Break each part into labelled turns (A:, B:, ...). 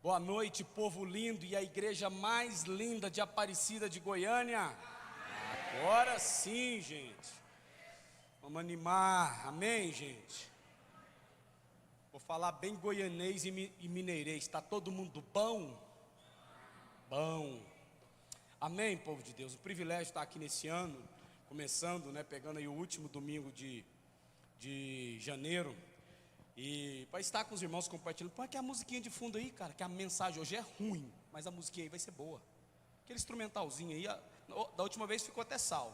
A: Boa noite, povo lindo e a igreja mais linda de Aparecida de Goiânia. Agora sim, gente. Vamos animar, amém, gente? Vou falar bem goianês e mineirês. Está todo mundo bom? Bom. Amém, povo de Deus. O privilégio de estar aqui nesse ano, começando, pegando aí o último domingo de janeiro. E para estar com os irmãos compartilhando. Põe aqui a musiquinha de fundo aí, cara, que a mensagem hoje é ruim, mas a musiquinha aí vai ser boa. Aquele instrumentalzinho aí, da última vez ficou até salvo.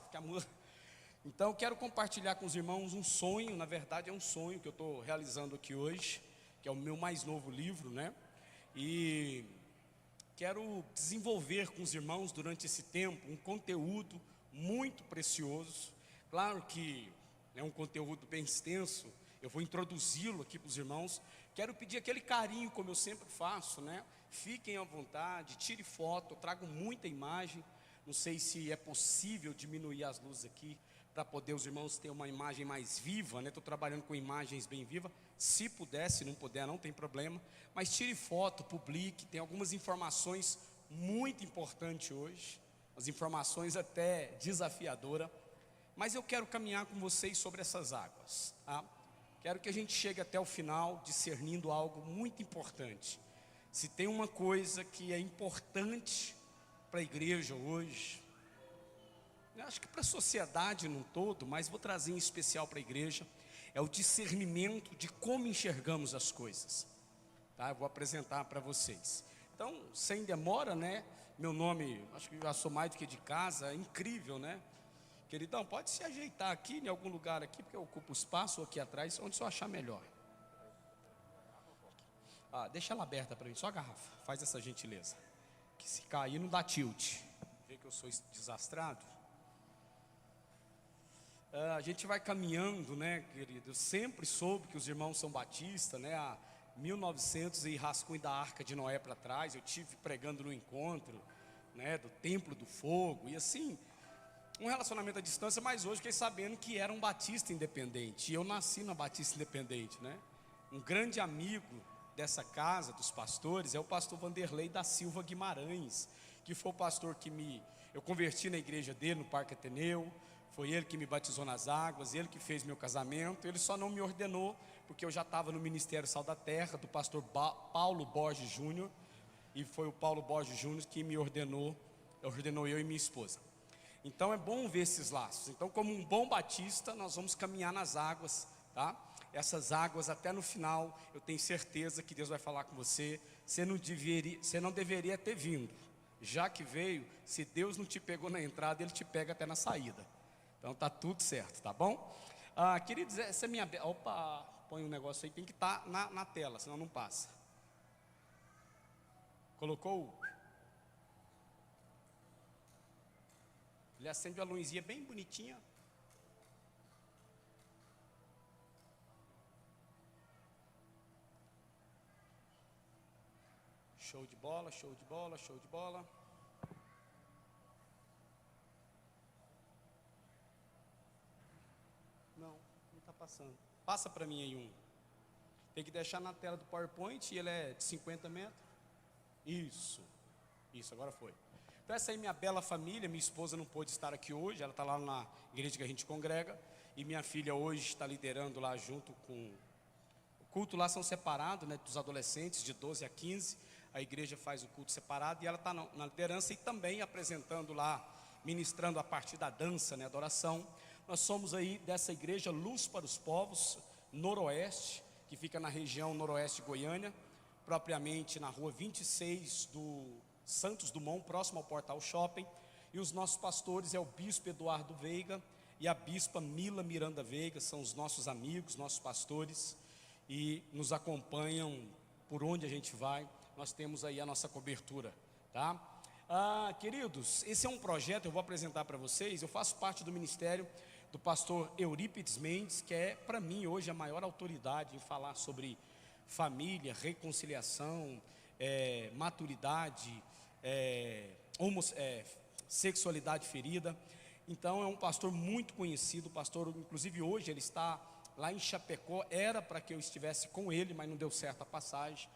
A: Então eu quero compartilhar com os irmãos um sonho. Na verdade é um sonho que eu estou realizando aqui hoje, que é o meu mais novo livro, E quero desenvolver com os irmãos durante esse tempo um conteúdo muito precioso. Claro que é um conteúdo bem extenso. Eu vou introduzi-lo aqui para os irmãos. Quero pedir aquele carinho, como eu sempre faço, Fiquem à vontade, tire foto, eu trago muita imagem. Não sei se é possível diminuir as luzes aqui, para poder os irmãos terem uma imagem mais viva, Estou trabalhando com imagens bem vivas. Se puder, se não puder, não tem problema. Mas tire foto, publique, tem algumas informações muito importantes hoje. As informações até desafiadoras. Mas eu quero caminhar com vocês sobre essas águas, Quero que a gente chegue até o final discernindo algo muito importante. Se tem uma coisa que é importante para a igreja hoje, eu acho que para a sociedade num todo, mas vou trazer em especial para a igreja, é o discernimento de como enxergamos as coisas, Eu vou apresentar para vocês. Então, sem demora, Meu nome, acho que já sou mais do que de casa, é incrível, Queridão, pode se ajeitar aqui, em algum lugar aqui, porque eu ocupo espaço aqui atrás, onde você achar melhor. Deixa ela aberta para mim, só a garrafa, faz essa gentileza. Que se cair não dá tilt. Vê que eu sou desastrado. A gente vai caminhando, querido? Eu sempre soube que os irmãos são batistas, Há 1900 e rascunho da Arca de Noé para trás, eu tive pregando no encontro, do Templo do Fogo, e assim... um relacionamento à distância, mas hoje fiquei sabendo que era um batista independente. E eu nasci na Batista Independente, Um grande amigo dessa casa, dos pastores, é o pastor Vanderlei da Silva Guimarães, que foi o pastor que eu converti na igreja dele, no Parque Ateneu. Foi ele que me batizou nas águas, ele que fez meu casamento. Ele só não me ordenou, porque eu já estava no Ministério Sal da Terra, do pastor Paulo Borges Júnior. E foi o Paulo Borges Júnior que me ordenou eu e minha esposa. Então é bom ver esses laços. Então, como um bom batista, nós vamos caminhar nas águas, Essas águas até no final, eu tenho certeza que Deus vai falar com você. Você não deveria ter vindo. Já que veio, se Deus não te pegou na entrada, Ele te pega até na saída. Então tá tudo certo, tá bom? Queridos, essa é minha... Opa, põe um negócio aí, tem que estar na tela, senão não passa. Colocou? Ele acende uma luzinha bem bonitinha. Show de bola, show de bola, show de bola. Não está passando. Passa para mim aí um. Tem que deixar na tela do PowerPoint e ele é de 50 metros. Isso, agora foi. Então essa aí é minha bela família. Minha esposa não pôde estar aqui hoje, ela está lá na igreja que a gente congrega. E minha filha hoje está liderando lá junto com... O culto lá são separados, dos adolescentes de 12 a 15. A igreja faz o culto separado e ela está na liderança e também apresentando lá, ministrando a partir da dança, adoração. Nós somos aí dessa igreja Luz para os Povos, Noroeste, que fica na região noroeste de Goiânia, propriamente na rua 26 do Santos Dumont, próximo ao Portal Shopping. E os nossos pastores é o bispo Eduardo Veiga e a bispa Mila Miranda Veiga, são os nossos amigos, nossos pastores, e nos acompanham por onde a gente vai. Nós temos aí a nossa cobertura, queridos, esse é um projeto, eu vou apresentar para vocês. Eu faço parte do ministério do pastor Eurípides Mendes, que é para mim hoje a maior autoridade em falar sobre família, reconciliação, maturidade, sexualidade ferida. Então é um pastor muito conhecido, pastor, inclusive hoje ele está lá em Chapecó. Era para que eu estivesse com ele, mas não deu certo a passagem.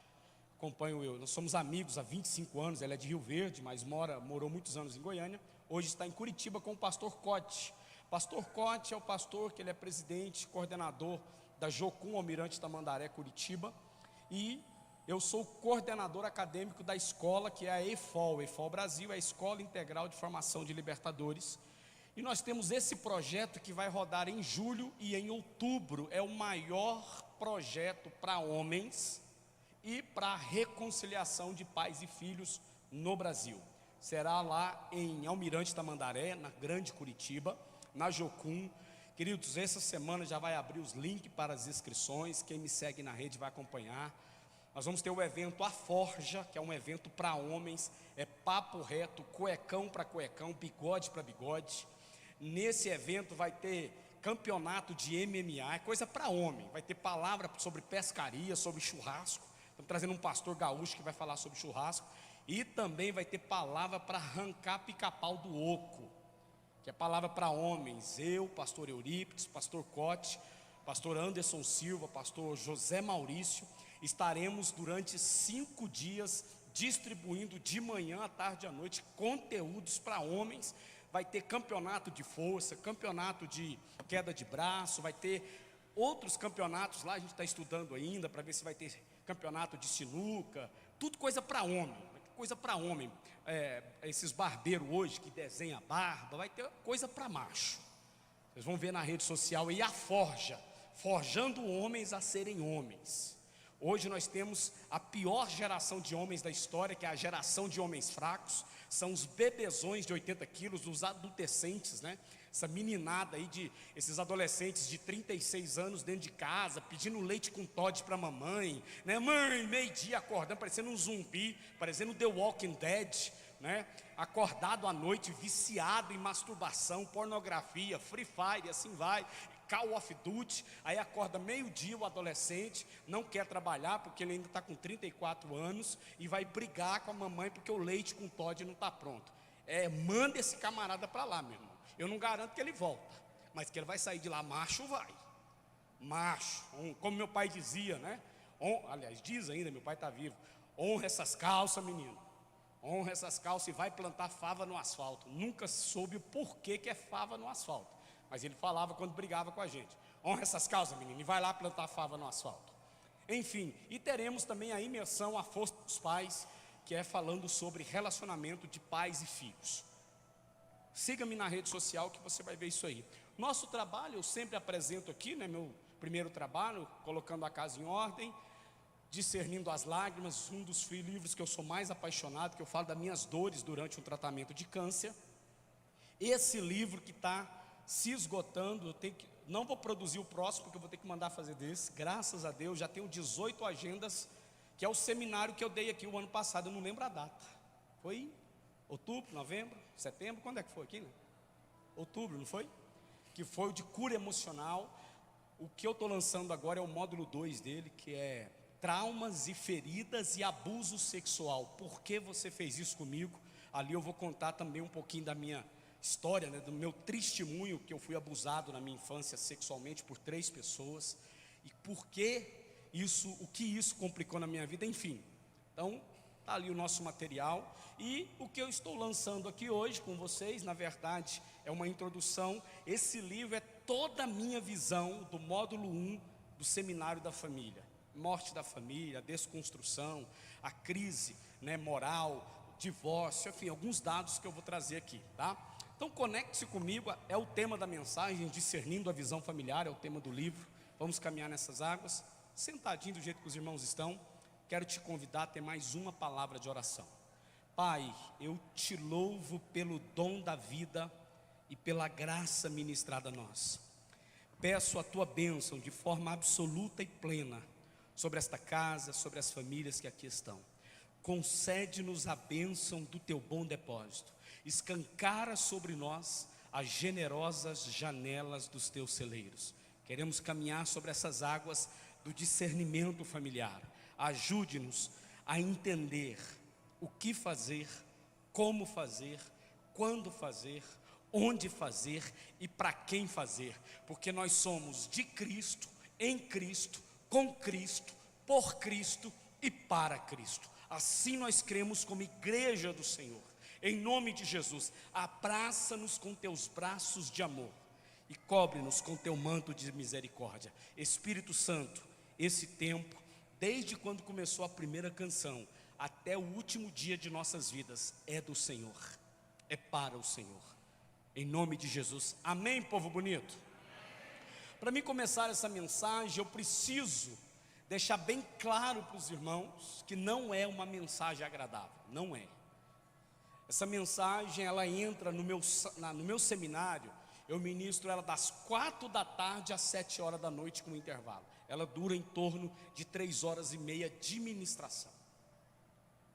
A: acompanho eu. Nós somos amigos há 25 anos, ela é de Rio Verde, mas morou muitos anos em Goiânia. Hoje está em Curitiba com o pastor Cote. Pastor Cote é o pastor que ele é presidente, coordenador da Jocum Almirante Tamandaré, Curitiba. E eu sou coordenador acadêmico da escola, que é a EFOL. EFOL Brasil é a Escola Integral de Formação de Libertadores. E nós temos esse projeto que vai rodar em julho e em outubro. É o maior projeto para homens e para reconciliação de pais e filhos no Brasil. Será lá em Almirante Tamandaré, na Grande Curitiba, na Jocum. Queridos, essa semana já vai abrir os links para as inscrições. Quem me segue na rede vai acompanhar. Nós vamos ter o evento A Forja, que é um evento para homens. É papo reto, cuecão para cuecão, bigode para bigode. Nesse evento vai ter campeonato de MMA, é coisa para homem. Vai ter palavra sobre pescaria, sobre churrasco. Estamos trazendo um pastor gaúcho que vai falar sobre churrasco. E também vai ter palavra para arrancar pica-pau do oco, que é palavra para homens. Eu, pastor Eurípides, pastor Cote, pastor Anderson Silva, pastor José Maurício, estaremos durante 5 dias distribuindo de manhã, à tarde e à noite conteúdos para homens. Vai ter campeonato de força, campeonato de queda de braço, vai ter outros campeonatos lá, a gente está estudando ainda para ver se vai ter campeonato de sinuca, tudo coisa para homem, esses barbeiros hoje que desenham barba, vai ter coisa para macho. Vocês vão ver na rede social aí a Forja, forjando homens a serem homens. Hoje nós temos a pior geração de homens da história, que é a geração de homens fracos. São os bebezões de 80 quilos, os adolescentes, né? Essa meninada aí, esses adolescentes de 36 anos dentro de casa, pedindo leite com Toddy para mamãe, né? Mãe, meio-dia acordando, parecendo um zumbi, parecendo The Walking Dead, né? Acordado à noite, viciado em masturbação, pornografia, Free Fire, assim vai, Call of Duty. Aí acorda meio-dia o adolescente, não quer trabalhar porque ele ainda está com 34 anos e vai brigar com a mamãe porque o leite com Toddy não está pronto. Manda esse camarada para lá, meu irmão. Eu não garanto que ele volta, mas que ele vai sair de lá macho, vai. Macho, como meu pai dizia, né? Aliás, diz ainda, meu pai está vivo. Honra essas calças, menino. Honra essas calças e vai plantar fava no asfalto. Nunca soube o porquê que é fava no asfalto, mas ele falava quando brigava com a gente. Honra essas calças, menino, e vai lá plantar fava no asfalto. Enfim, e teremos também a imersão A Força dos Pais, que é falando sobre relacionamento de pais e filhos. Siga-me na rede social que você vai ver isso aí. Nosso trabalho, eu sempre apresento aqui, né, meu primeiro trabalho, colocando a casa em ordem, discernindo as lágrimas, um dos livros que eu sou mais apaixonado, que eu falo das minhas dores durante um tratamento de câncer. Esse livro que está se esgotando, não vou produzir o próximo, porque eu vou ter que mandar fazer desse. Graças a Deus, já tenho 18 agendas, que é o seminário que eu dei aqui o ano passado, eu não lembro a data. Foi outubro, novembro, setembro, quando é que foi aqui, né? Outubro, não foi? Que foi o de cura emocional. O que eu estou lançando agora é o módulo 2 dele, que é traumas e feridas e abuso sexual. Por que você fez isso comigo? Ali eu vou contar também um pouquinho da minha história, né, do meu testemunho, que eu fui abusado na minha infância sexualmente por 3 pessoas. E por que isso, o que isso complicou na minha vida, enfim. Então, está ali o nosso material. E o que eu estou lançando aqui hoje com vocês, na verdade, é uma introdução. Esse livro é toda a minha visão do módulo 1 do Seminário da Família. Morte da família, desconstrução, a crise, né, moral, divórcio, enfim, alguns dados que eu vou trazer aqui, tá? Então conecte-se comigo, é o tema da mensagem, discernindo a visão familiar, é o tema do livro. Vamos caminhar nessas águas, sentadinho do jeito que os irmãos estão. Quero te convidar a ter mais uma palavra de oração. Pai, eu te louvo pelo dom da vida e pela graça ministrada a nós. Peço a tua bênção de forma absoluta e plena sobre esta casa, sobre as famílias que aqui estão. Concede-nos a bênção do teu bom depósito. Escancara sobre nós as generosas janelas dos teus celeiros. Queremos caminhar sobre essas águas do discernimento familiar. Ajude-nos a entender o que fazer, como fazer, quando fazer, onde fazer e para quem fazer, porque nós somos de Cristo, em Cristo, com Cristo, por Cristo e para Cristo. Assim nós cremos como igreja do Senhor. Em nome de Jesus, abraça-nos com teus braços de amor e cobre-nos com teu manto de misericórdia. Espírito Santo, esse tempo, desde quando começou a primeira canção até o último dia de nossas vidas, é do Senhor, é para o Senhor. Em nome de Jesus, amém, povo bonito? Para mim começar essa mensagem, eu preciso deixar bem claro para os irmãos que não é uma mensagem agradável, não é. Essa mensagem, ela entra no meu seminário, eu ministro ela das 4 da tarde às 7 horas da noite com intervalo. Ela dura em torno de 3 horas e meia de ministração.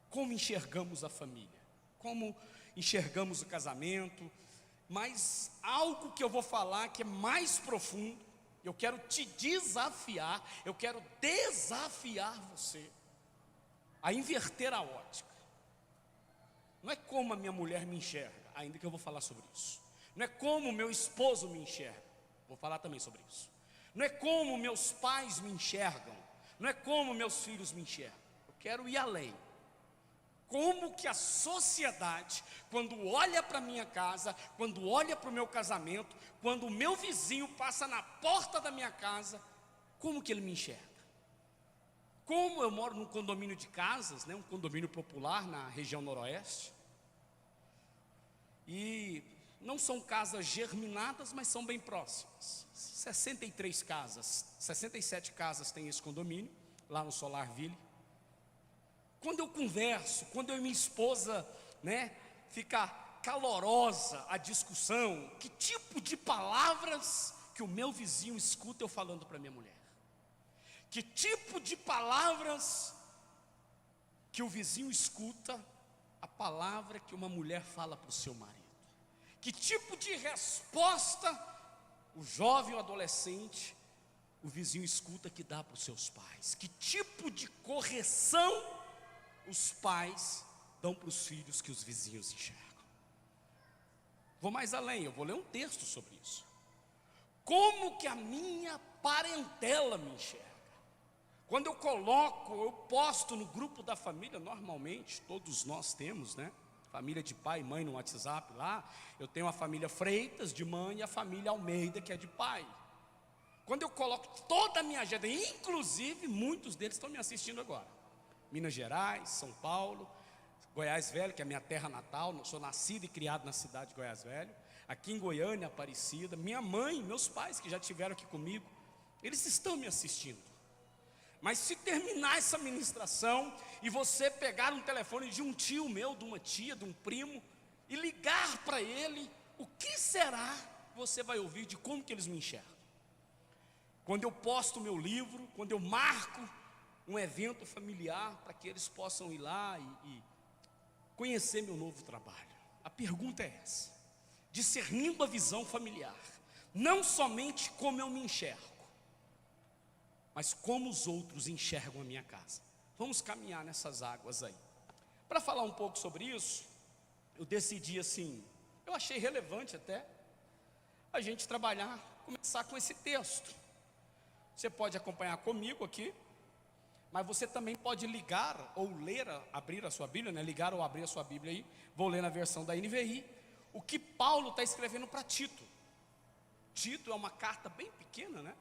A: Como enxergamos a família, como enxergamos o casamento, mas algo que eu vou falar que é mais profundo, eu quero te desafiar, eu quero desafiar você a inverter a ótica. Não é como a minha mulher me enxerga, ainda que eu vou falar sobre isso. Não é como o meu esposo me enxerga, vou falar também sobre isso. Não é como meus pais me enxergam, não é como meus filhos me enxergam. Eu quero ir além. Como que a sociedade, quando olha para a minha casa, quando olha para o meu casamento, quando o meu vizinho passa na porta da minha casa, como que ele me enxerga? Como eu moro num condomínio de casas, né, um condomínio popular na região noroeste, e não são casas germinadas, mas são bem próximas. 63 casas, 67 casas tem esse condomínio, lá no Solarville. Quando eu converso, quando eu e minha esposa, né, fica calorosa a discussão, que tipo de palavras que o meu vizinho escuta eu falando para minha mulher? Que tipo de palavras que o vizinho escuta a palavra que uma mulher fala para o seu marido? Que tipo de resposta o jovem ou adolescente, o vizinho escuta que dá para os seus pais? Que tipo de correção os pais dão para os filhos que os vizinhos enxergam? Vou mais além, eu vou ler um texto sobre isso. Como que a minha parentela me enxerga? Quando eu coloco, eu posto no grupo da família, normalmente, todos nós temos, né? Família de pai e mãe no WhatsApp lá. Eu tenho a família Freitas de mãe e a família Almeida, que é de pai. Quando eu coloco toda a minha agenda, inclusive muitos deles estão me assistindo agora. Minas Gerais, São Paulo, Goiás Velho, que é a minha terra natal, sou nascido e criado na cidade de Goiás Velho, aqui em Goiânia, Aparecida, minha mãe, meus pais que já estiveram aqui comigo, eles estão me assistindo. Mas se terminar essa ministração e você pegar um telefone de um tio meu, de uma tia, de um primo, e ligar para ele, o que será que você vai ouvir de como que eles me enxergam? Quando eu posto o meu livro, quando eu marco um evento familiar para que eles possam ir lá e conhecer meu novo trabalho. A pergunta é essa: discernindo a visão familiar, não somente como eu me enxergo, mas como os outros enxergam a minha casa. Vamos caminhar nessas águas aí. Para falar um pouco sobre isso, eu decidi assim, eu achei relevante até, a gente trabalhar, começar com esse texto. Você pode acompanhar comigo aqui, mas você também pode ligar ou ler, abrir a sua Bíblia, né? Ligar ou abrir a sua Bíblia aí. Vou ler na versão da NVI, o que Paulo está escrevendo para Tito. Tito é uma carta bem pequena, né?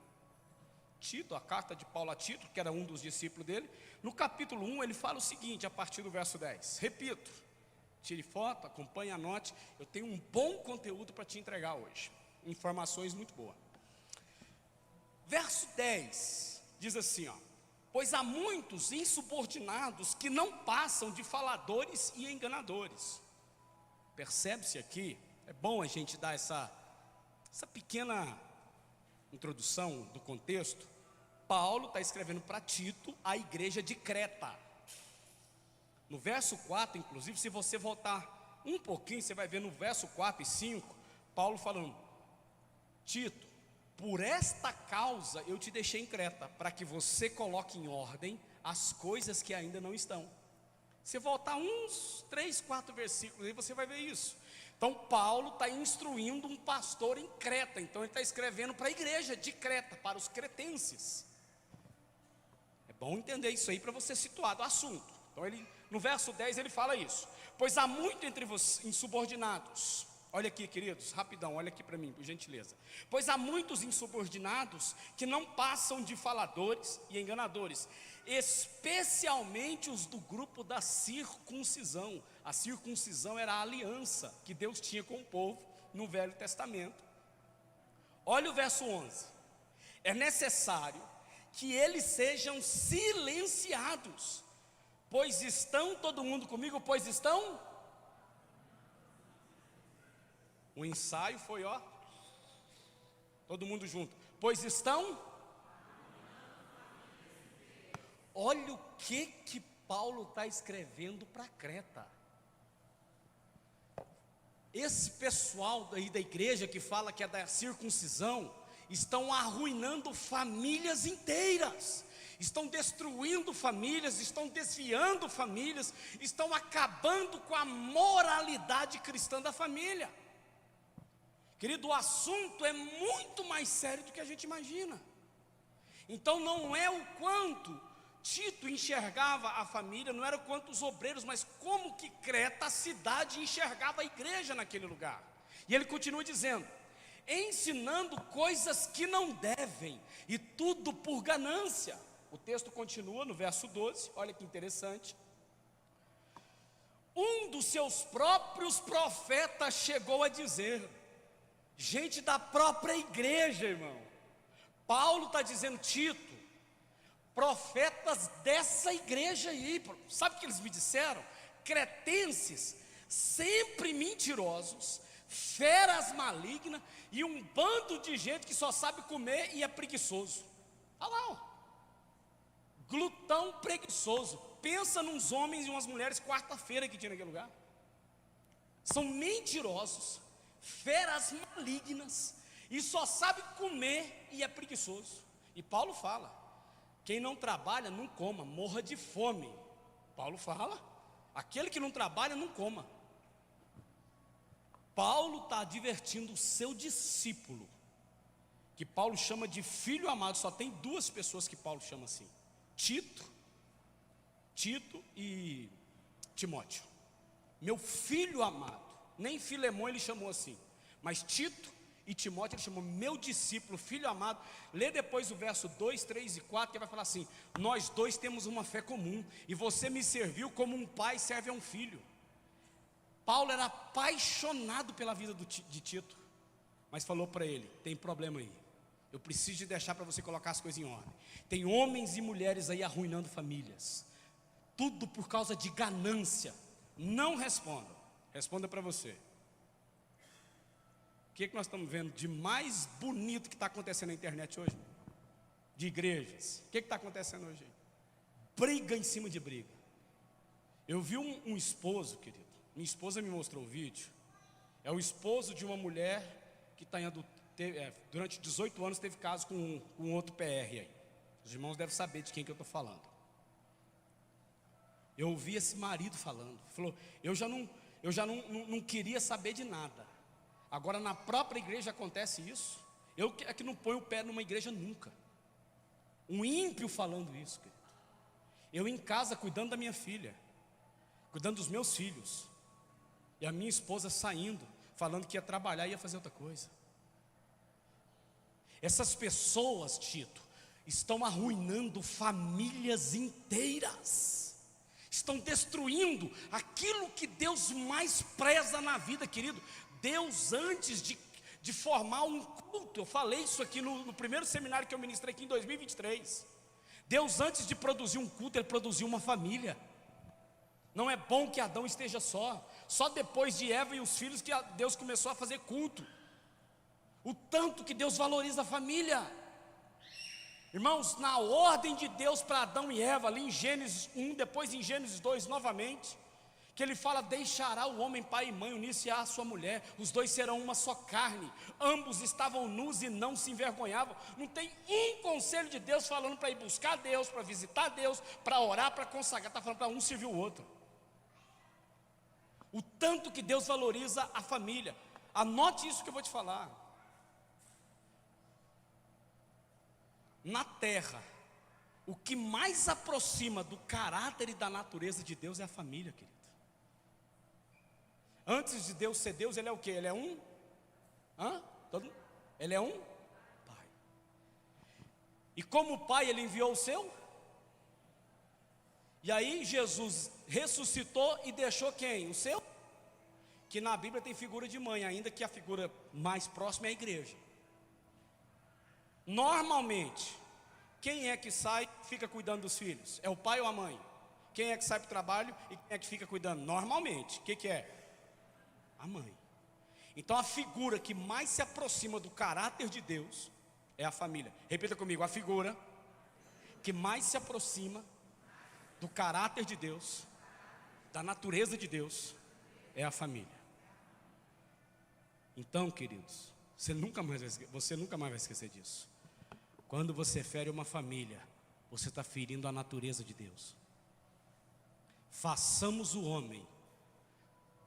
A: Tito, a carta de Paulo a Tito, que era um dos discípulos dele. No capítulo 1 ele fala o seguinte, a partir do verso 10. Repito, tire foto, acompanhe, anote. Eu tenho um bom conteúdo para te entregar hoje. Informações muito boas. Verso 10 diz assim, ó: pois há muitos insubordinados que não passam de faladores e enganadores. Percebe-se aqui, é bom a gente dar essa pequena introdução do contexto. Paulo está escrevendo para Tito, a igreja de Creta. No verso 4, inclusive, se você voltar um pouquinho, você vai ver no verso 4 e 5, Paulo falando: Tito, por esta causa eu te deixei em Creta, para que você coloque em ordem as coisas que ainda não estão. Se voltar uns 3, 4 versículos aí, você vai ver isso. Então Paulo está instruindo um pastor em Creta. Então ele está escrevendo para a igreja de Creta, para os cretenses. É Bom entender isso aí para você situar do assunto. Então no verso 10 ele fala isso. Pois há muito entre vós insubordinados. Olha aqui, queridos, rapidão, olha aqui para mim, por gentileza. Pois há muitos insubordinados que não passam de faladores e enganadores, especialmente os do grupo da circuncisão. A circuncisão era a aliança que Deus tinha com o povo no Velho Testamento. Olha o verso 11. É necessário que eles sejam silenciados, pois estão, todo mundo comigo, pois estão. O ensaio foi, ó, todo mundo junto. Pois estão. Olha o que Paulo está escrevendo para Creta. Esse pessoal aí da igreja que fala que é da circuncisão, estão arruinando famílias inteiras, estão destruindo famílias, estão desviando famílias, estão acabando com a moralidade cristã da família. Querido, o assunto é muito mais sério do que a gente imagina. Então não é o quanto Tito enxergava a família, não era o quanto os obreiros, mas como que Creta, a cidade, enxergava a igreja naquele lugar. E ele continua dizendo, ensinando coisas que não devem, e tudo por ganância. O texto continua no verso 12, olha que interessante. Um dos seus próprios profetas chegou a dizer, gente da própria igreja, irmão. Paulo está dizendo, Tito, profetas dessa igreja aí, sabe o que eles me disseram? Cretenses, sempre mentirosos, feras malignas e um bando de gente que só sabe comer e é preguiçoso. Olha lá, ó. Glutão preguiçoso. Pensa nos homens e umas mulheres quarta-feira que tinha naquele lugar. São mentirosos, feras malignas e só sabe comer e é preguiçoso. E Paulo fala, quem não trabalha não coma, morra de fome. Paulo fala, aquele que não trabalha não coma. Paulo está advertindo o seu discípulo, que Paulo chama de filho amado. Só tem duas pessoas que Paulo chama assim, Tito e Timóteo. Meu filho amado. Nem Filemão ele chamou assim, mas Tito e Timóteo ele chamou meu discípulo, filho amado. Lê depois o verso 2, 3 e 4, que vai falar assim, nós dois temos uma fé comum, e você me serviu como um pai serve a um filho. Paulo era apaixonado pela vida de Tito, mas falou para ele, tem problema aí, eu preciso de deixar para você colocar as coisas em ordem. Tem homens e mulheres aí arruinando famílias, tudo por causa de ganância. Não responda, responda para você. O que nós estamos vendo de mais bonito que está acontecendo na internet hoje? De igrejas. O que está acontecendo hoje? Briga em cima de briga. Eu vi um esposo, querido. Minha esposa me mostrou o vídeo. É o esposo de uma mulher que está durante 18 anos teve caso com outro PR aí. Os irmãos devem saber de quem que eu estou falando. Eu ouvi esse marido falando. Falou, eu já não queria saber de nada. Agora na própria igreja acontece isso. Eu é que não ponho o pé numa igreja nunca. Um ímpio falando isso, querido. Eu em casa cuidando da minha filha, cuidando dos meus filhos, e a minha esposa saindo, falando que ia trabalhar e ia fazer outra coisa. Essas pessoas, Tito, estão arruinando famílias inteiras, estão destruindo aquilo que Deus mais preza na vida, querido. Deus, antes de formar um culto, eu falei isso aqui no primeiro seminário que eu ministrei aqui em 2023. Deus, antes de produzir um culto, Ele produziu uma família. Não é bom que Adão esteja só depois de Eva e os filhos que Deus começou a fazer culto. O tanto que Deus valoriza a família. Irmãos, na ordem de Deus para Adão e Eva, ali em Gênesis 1, depois em Gênesis 2 novamente, que ele fala, deixará o homem pai e mãe, unir-se à sua mulher, os dois serão uma só carne, ambos estavam nus e não se envergonhavam. Não tem um conselho de Deus falando para ir buscar Deus, para visitar Deus, para orar, para consagrar, está falando para um servir o outro. O tanto que Deus valoriza a família. Anote isso que eu vou te falar. Na terra, O que mais aproxima do caráter e da natureza de Deus é a família, querido. Antes de Deus ser Deus, Ele é o quê? Ele é um? Ele é um Pai. E como Pai, Ele enviou o seu? E aí Jesus ressuscitou e deixou quem? O seu? Que na Bíblia tem figura de mãe, ainda que a figura mais próxima é a igreja. Normalmente, quem é que sai e fica cuidando dos filhos? É o pai ou a mãe? Quem é que sai para o trabalho e quem é que fica cuidando? Normalmente, o que é? A mãe. Então a figura que mais se aproxima do caráter de Deus é a família. Repita comigo, a figura que mais se aproxima do caráter de Deus, da natureza de Deus, é a família. Então, queridos, você nunca mais vai esquecer disso. Quando você fere uma família, você está ferindo a natureza de Deus. Façamos o homem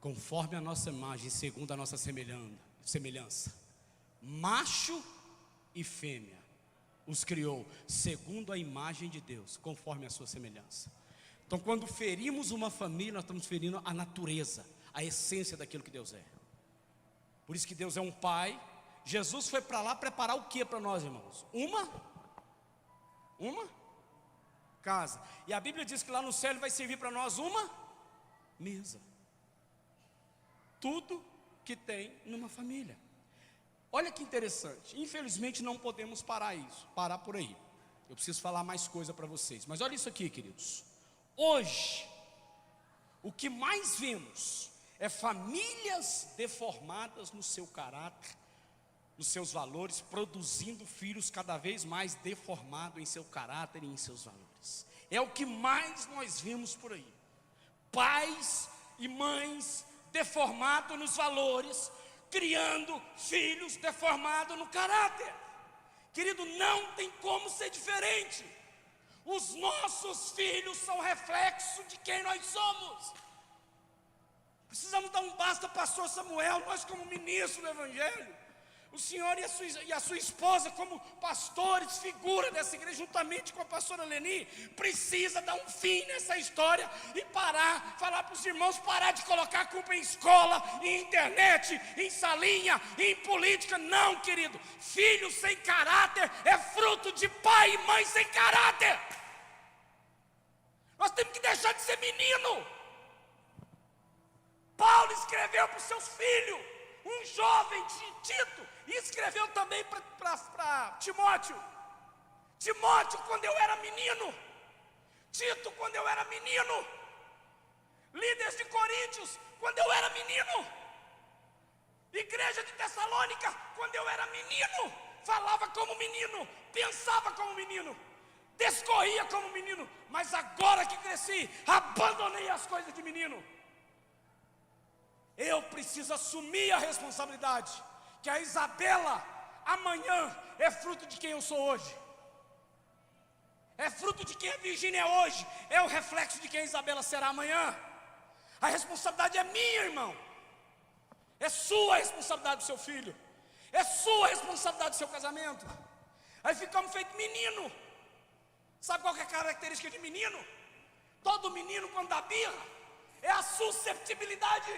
A: conforme a nossa imagem, segundo a nossa semelhança. Macho e fêmea os criou, segundo a imagem de Deus, conforme a sua semelhança. Então, quando ferimos uma família, nós estamos ferindo a natureza, a essência daquilo que Deus é. Por isso que Deus é um pai. Jesus foi para lá preparar o que para nós, irmãos? Uma casa. E a Bíblia diz que lá no céu Ele vai servir para nós uma mesa. Tudo que tem numa família. Olha que interessante. Infelizmente não podemos parar por aí. Eu preciso falar mais coisa para vocês. Mas olha isso aqui, queridos. Hoje, o que mais vemos é famílias deformadas no seu caráter, nos seus valores, produzindo filhos cada vez mais deformados em seu caráter e em seus valores. É o que mais nós vemos por aí. Pais e mães deformados nos valores, criando filhos deformados no caráter. Querido, não tem como ser diferente. Os nossos filhos são reflexo de quem nós somos. Precisamos dar um basta, pastor Samuel, nós como ministro do Evangelho, o senhor e a sua esposa como pastores, figura dessa igreja, juntamente com a pastora Leni, precisa dar um fim nessa história e falar para os irmãos, parar de colocar a culpa em escola, em internet, em salinha, em política. Não, querido, filho sem caráter é fruto de pai e mãe sem caráter. Nós temos que deixar de ser menino. Paulo escreveu para os seus filhos, um jovem Tito, e escreveu também para Timóteo. Timóteo, quando eu era menino. Tito, quando eu era menino. Líderes de Coríntios, quando eu era menino. Igreja de Tessalônica, quando eu era menino. Falava como menino, pensava como menino, descorria como menino. Mas agora que cresci, abandonei as coisas de menino. Eu preciso assumir a responsabilidade, que a Isabela amanhã é fruto de quem eu sou hoje, é fruto de quem a Virgínia é hoje, é o reflexo de quem a Isabela será amanhã. A responsabilidade é minha, irmão. É sua a responsabilidade do seu filho, é sua a responsabilidade do seu casamento. Aí ficamos feito menino. Sabe qual que é a característica de menino? Todo menino, quando dá birra, é a susceptibilidade.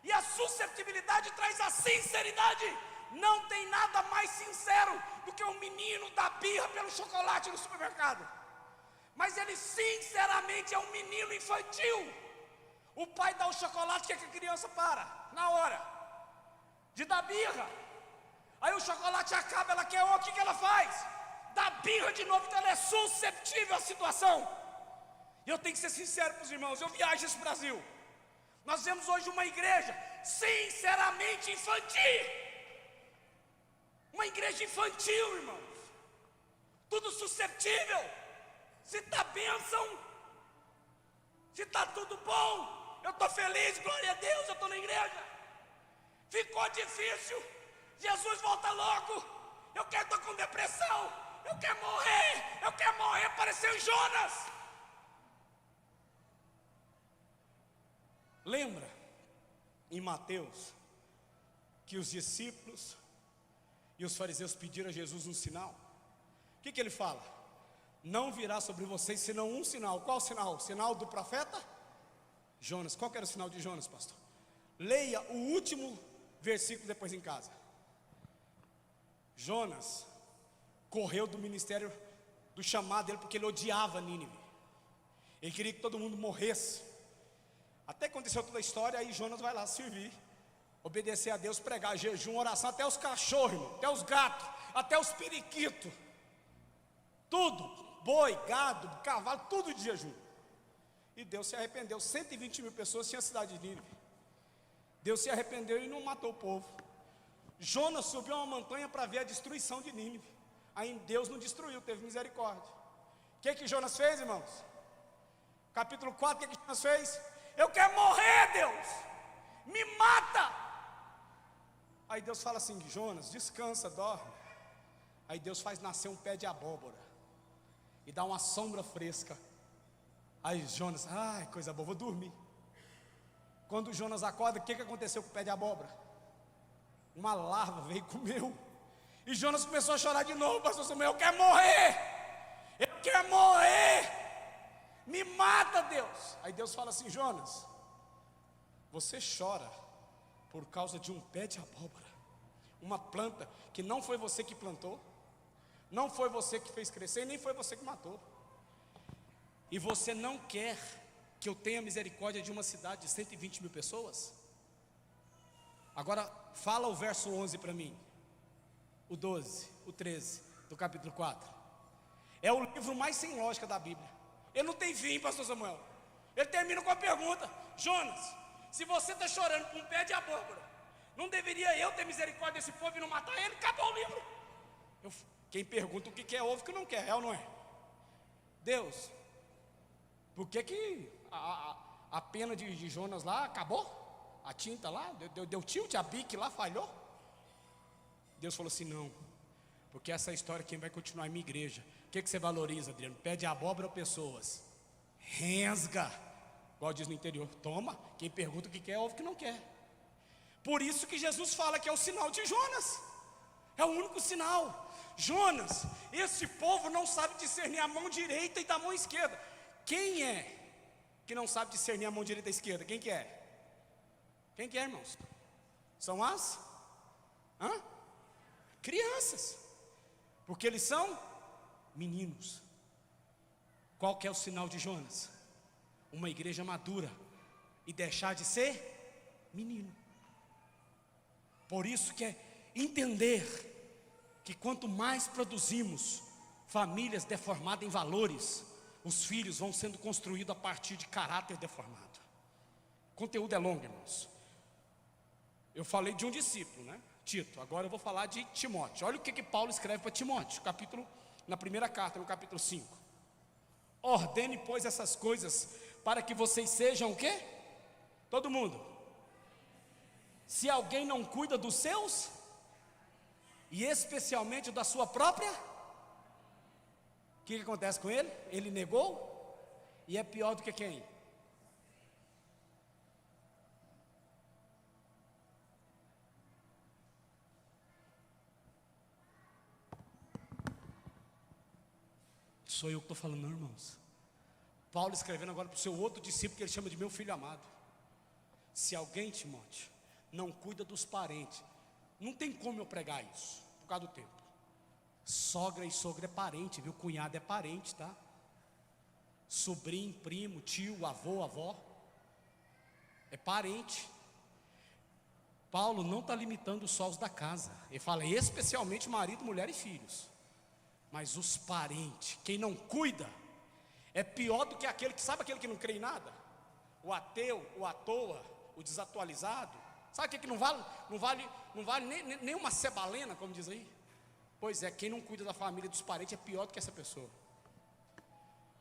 A: E a susceptibilidade traz a sinceridade. Não tem nada mais sincero do que um menino dar birra pelo chocolate no supermercado. Mas ele sinceramente é um menino infantil. O pai dá o chocolate, o que a criança para? Na hora de dar birra. Aí o chocolate acaba, ela quer outro, o que ela faz? Dá birra de novo, então ela é susceptível à situação. E eu tenho que ser sincero para os irmãos, eu viajo esse Brasil. Nós vemos hoje uma igreja sinceramente infantil. Uma igreja infantil, irmãos. Tudo susceptível. Se está bênção, se está tudo bom, eu estou feliz, glória a Deus, eu estou na igreja. Ficou difícil, Jesus volta logo. Eu quero estar com depressão, eu quero morrer, pareceu Jonas. Lembra em Mateus que os discípulos e os fariseus pediram a Jesus um sinal? O que ele fala? não virá sobre vocês senão um sinal. Qual sinal? O sinal do profeta Jonas. Qual que era o sinal de Jonas, pastor? Leia o último versículo depois em casa. Jonas correu do ministério, do chamado dele, porque ele odiava Nínive. Ele queria que todo mundo morresse. Até aconteceu toda a história, aí Jonas vai lá servir, obedecer a Deus, pregar jejum, oração, até os cachorros, irmão, até os gatos, até os periquitos, tudo, boi, gado, cavalo, tudo de jejum. E Deus se arrependeu. 120 mil pessoas tinha a cidade de Nínive. Deus se arrependeu e não matou o povo. Jonas subiu a uma montanha para ver a destruição de Nínive. Aí Deus não destruiu, teve misericórdia. O que Jonas fez, irmãos? Capítulo 4, o que Jonas fez? Eu quero morrer, Deus, me mata. Aí Deus fala assim: Jonas, descansa, dorme. Aí Deus faz nascer um pé de abóbora e dá uma sombra fresca. Aí Jonas, ai, coisa boa, vou dormir. Quando Jonas acorda, o que aconteceu com o pé de abóbora? Uma larva veio e comeu. E Jonas começou a chorar de novo. Pastor Samuel, eu quero morrer, eu quero morrer, me mata, Deus. Aí Deus fala assim: Jonas, você chora por causa de um pé de abóbora, uma planta que não foi você que plantou, não foi você que fez crescer, nem foi você que matou. E você não quer que eu tenha misericórdia de uma cidade de 120 mil pessoas? Agora fala o verso 11 para mim, o 12, o 13 do capítulo 4. É o livro mais sem lógica da Bíblia. Ele não tem fim, pastor Samuel. Ele termina com a pergunta: Jonas, se você está chorando por um pé de abóbora, não deveria eu ter misericórdia desse povo e não matar ele? Acabou o livro. Quem pergunta o que é, ouve o que não quer, é ou não é? Deus, por que a pena de Jonas lá acabou? A tinta lá, deu tilt, a bique lá falhou? Deus falou assim: não, porque essa história quem vai continuar é minha igreja. O que você valoriza, Adriano? Pé de abóbora ou pessoas? Rensga, igual diz no interior. Toma, quem pergunta o que quer, ouve o que não quer. Por isso que Jesus fala que é o sinal de Jonas. É o único sinal. Jonas, esse povo não sabe discernir a mão direita e da mão esquerda. Quem é que não sabe discernir a mão direita e a esquerda? Quem que é? Quem que é, irmãos? São as crianças, porque eles são meninos. Qual que é o sinal de Jonas? Uma igreja madura e deixar de ser menino. Por isso que é entender que quanto mais produzimos famílias deformadas em valores, os filhos vão sendo construídos a partir de caráter deformado. O conteúdo é longo, irmãos. Eu falei de um discípulo, né? Tito. Agora eu vou falar de Timóteo. Olha o que Paulo escreve para Timóteo, na primeira carta, no capítulo 5. Ordene, pois, essas coisas para que vocês sejam o quê? Todo mundo. Se alguém não cuida dos seus, e especialmente da sua própria, o que acontece com ele? Ele negou, e é pior do que quem? Sou eu que estou falando, não, irmãos. Paulo escrevendo agora para o seu outro discípulo, que ele chama de meu filho amado. Se alguém, Timóteo, não cuida dos parentes, não tem como eu pregar isso, por causa do tempo. Sogra e sogra é parente, viu? Cunhado é parente, tá? Sobrinho, primo, tio, avô, avó, é parente. Paulo não está limitando só os da casa, ele fala especialmente marido, mulher e filhos. Mas os parentes, quem não cuida, é pior do que aquele que, sabe aquele que não crê em nada? O ateu, o à toa, o desatualizado. Sabe o que não vale? Não vale nem uma cebalena, como diz aí. Pois é, quem não cuida da família, dos parentes, é pior do que essa pessoa.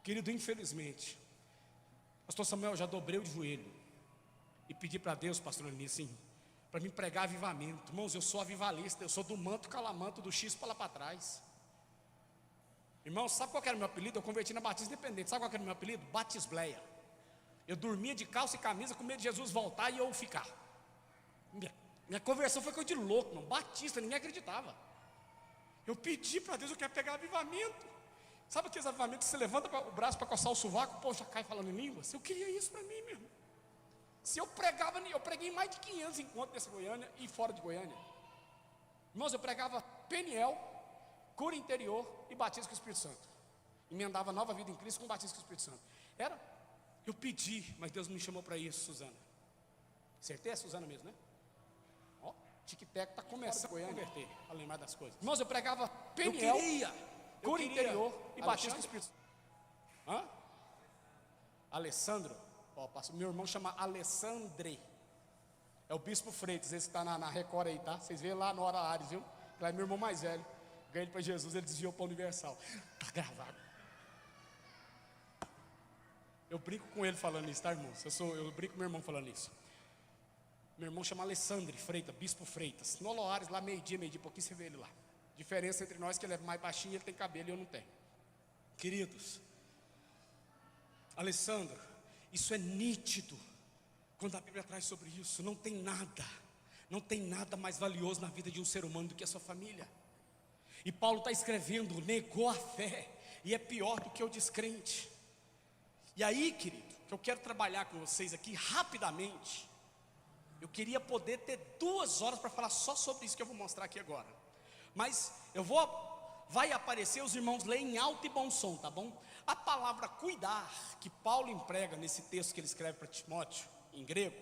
A: Querido, infelizmente, pastor Samuel, eu já dobrei o joelho e pedi para Deus, pastor Anis, assim, para me pregar avivamento. Irmãos, eu sou avivalista, eu sou do manto calamanto, do X para lá para trás. Irmãos, sabe qual era o meu apelido? Eu converti na Batista Independente. Sabe qual era o meu apelido? Batisbleia. Eu dormia de calça e camisa com medo de Jesus voltar e eu ficar. Minha conversão foi coisa de louco, irmão. Batista, ninguém acreditava. Eu pedi para Deus, eu quero pegar avivamento. Sabe aqueles avivamentos que você levanta o braço para coçar o sovaco, o povo já cai falando em línguas? Eu queria isso para mim, meu irmão. Se eu pregava, eu preguei mais de 500 encontros nessa Goiânia e fora de Goiânia. Irmãos, eu pregava Peniel, cura interior e batismo com o Espírito Santo. Emendava nova vida em Cristo com batismo com o Espírito Santo. Eu pedi, mas Deus me chamou para isso, Suzana. Certeza, Suzana mesmo, né? Ó, tic-tac está começando a converter, a lembrar das coisas. Irmãos, eu pregava Peniel, cura interior e batismo com o Espírito Santo. Hã? Alessandro, ó, meu irmão chama Alessandre. É o Bispo Freitas, esse que está na Record aí, tá? Vocês veem lá no Hora Ares, viu? Lá é meu irmão mais velho. Ganhei ele para Jesus, ele desviou para o Universal. Está gravado. Eu brinco com ele falando isso, tá, irmãos? Eu brinco com meu irmão falando isso. Meu irmão chama Alessandre Freitas, Bispo Freitas. No Loares, lá meio-dia, pouquinho você vê ele lá. Diferença entre nós que ele é mais baixinho e ele tem cabelo e eu não tenho. Queridos, Alessandro, isso é nítido. Quando a Bíblia traz sobre isso, não tem nada mais valioso na vida de um ser humano do que a sua família. E Paulo está escrevendo, negou a fé, e é pior do que o descrente. E aí, querido, que eu quero trabalhar com vocês aqui rapidamente. Eu queria poder ter 2 horas para falar só sobre isso que eu vou mostrar aqui agora. Mas vai aparecer, os irmãos leem em alto e bom som, tá bom? A palavra cuidar, que Paulo emprega nesse texto que ele escreve para Timóteo, em grego,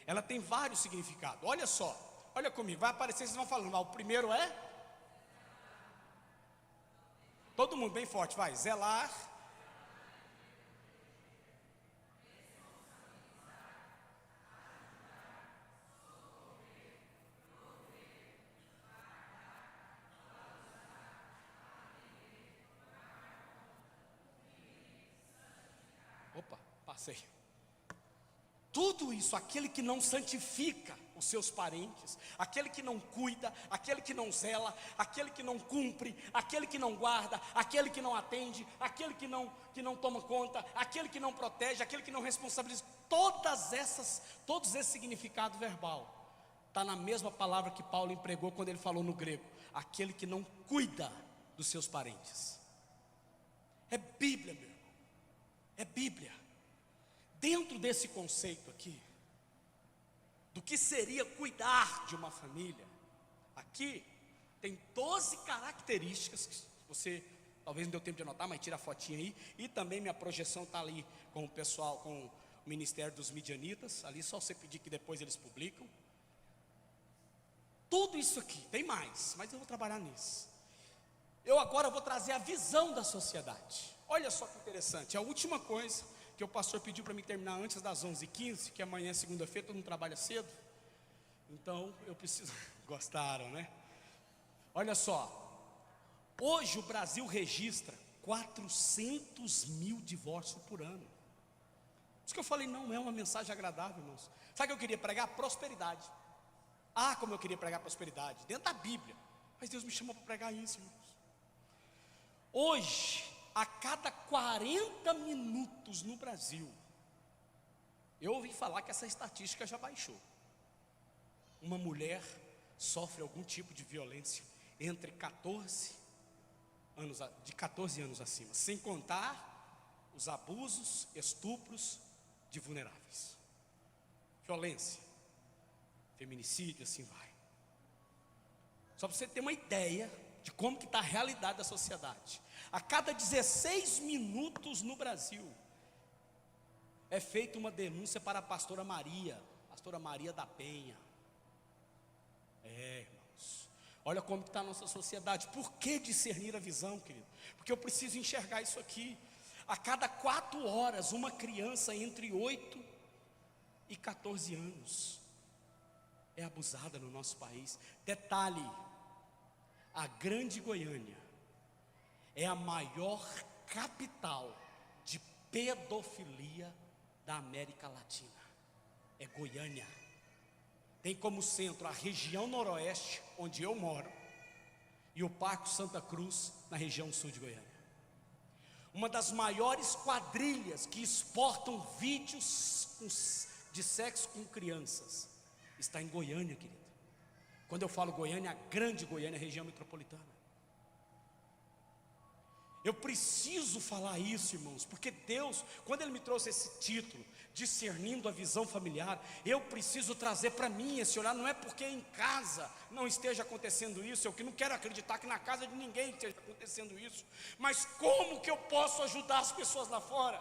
A: ela tem vários significados. Olha só, olha comigo, vai aparecer, vocês vão falando. O primeiro é? Todo mundo bem forte, vai. Zelar. Opa, passei. Tudo isso, aquele que não santifica os seus parentes, aquele que não cuida, aquele que não zela, aquele que não cumpre, aquele que não guarda, aquele que não atende, aquele que não toma conta, aquele que não protege, aquele que não responsabiliza, todos esse significado verbal está na mesma palavra que Paulo empregou quando ele falou no grego, aquele que não cuida dos seus parentes. É Bíblia, meu irmão, é Bíblia. Dentro desse conceito aqui, do que seria cuidar de uma família, aqui tem 12 características, que você talvez não deu tempo de anotar, mas tira a fotinha aí, e também minha projeção está ali com o pessoal, com o Ministério dos Midianitas, ali só você pedir que depois eles publicam. Tudo isso aqui, tem mais, mas eu vou trabalhar nisso. Eu agora vou trazer a visão da sociedade. Olha só que interessante, a última coisa que o pastor pediu para me terminar antes das 11h15, que amanhã é segunda-feira, todo mundo trabalha cedo, então eu preciso, gostaram, né? Olha só, hoje o Brasil registra 400 mil divórcios por ano. Por isso que eu falei, não é uma mensagem agradável, irmãos. Sabe o que eu queria pregar? Prosperidade. Ah, como eu queria pregar prosperidade, dentro da Bíblia, mas Deus me chamou para pregar isso, irmãos. Hoje, a cada 40 minutos no Brasil, eu ouvi falar que essa estatística já baixou. Uma mulher sofre algum tipo de violência entre 14 anos acima, sem contar os abusos, estupros de vulneráveis. Violência, feminicídio, assim vai. Só para você ter uma ideia de como que está a realidade da sociedade. A cada 16 minutos no Brasil é feita uma denúncia para a pastora Maria da Penha. Irmãos, olha como está a nossa sociedade. Por que discernir a visão, querido? Porque eu preciso enxergar isso aqui. A cada 4 horas, uma criança entre 8 e 14 anos é abusada no nosso país. Detalhe, a Grande Goiânia é a maior capital de pedofilia da América Latina. É Goiânia. Tem como centro a região noroeste, onde eu moro, e o Parque Santa Cruz, na região sul de Goiânia. Uma das maiores quadrilhas que exportam vídeos de sexo com crianças está em Goiânia, querido. Quando eu falo Goiânia, a Grande Goiânia, a região metropolitana. Eu preciso falar isso, irmãos, porque Deus, quando Ele me trouxe esse título, discernindo a visão familiar, eu preciso trazer para mim esse olhar. Não é porque em casa não esteja acontecendo isso, eu que não quero acreditar que na casa de ninguém esteja acontecendo isso, mas como que eu posso ajudar as pessoas lá fora?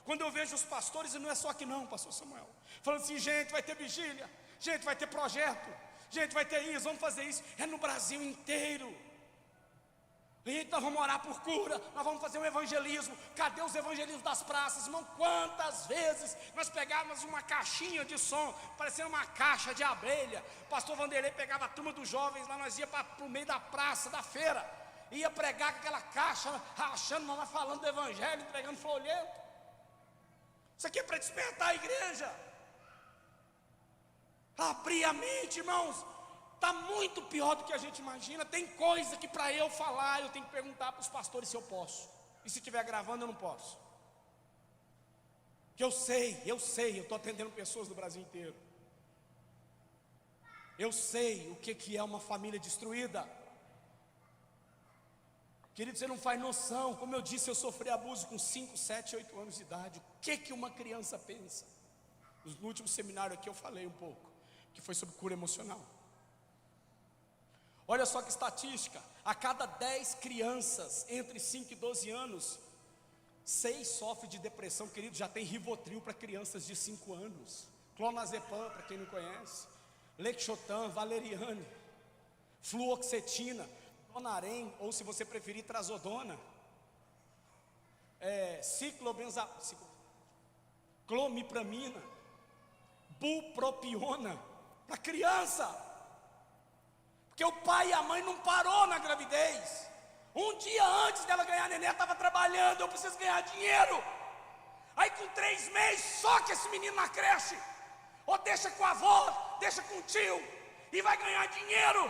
A: Quando eu vejo os pastores, e não é só aqui não, pastor Samuel, falando assim, gente, vai ter vigília, gente, vai ter projeto, gente, vai ter isso, vamos fazer isso, é no Brasil inteiro. Gente, nós vamos orar por cura, nós vamos fazer um evangelismo. Cadê os evangelismos das praças, irmão? Quantas vezes nós pegávamos uma caixinha de som, parecendo uma caixa de abelha. O pastor Vanderlei pegava a turma dos jovens lá, nós ia para o meio da praça, da feira, ia pregar com aquela caixa, rachando, nós falando do evangelho, entregando folheto. Isso aqui é para despertar a igreja, abrir a mente, irmãos. Está muito pior do que a gente imagina. Tem coisa que para eu falar, eu tenho que perguntar para os pastores se eu posso. E se estiver gravando, eu não posso. Que eu sei, eu estou atendendo pessoas do Brasil inteiro. Eu sei o que é uma família destruída. Querido, você não faz noção. Como eu disse, eu sofri abuso com 5, 7, 8 anos de idade. O que uma criança pensa? No último seminário aqui eu falei um pouco, que foi sobre cura emocional. Olha só que estatística, a cada 10 crianças entre 5 e 12 anos, 6 sofrem de depressão. Querido, já tem Rivotril para crianças de 5 anos, Clonazepam para quem não conhece, Lexotan, Valeriane, Fluoxetina, Donarém, ou se você preferir, Trazodona, Clomipramina, Bupropiona, para criança. Porque o pai e a mãe não parou na gravidez. Um dia antes dela ganhar neném, ela estava trabalhando, eu preciso ganhar dinheiro. Aí com 3 meses, soca esse menino na creche. Ou deixa com a avó, deixa com o tio, e vai ganhar dinheiro.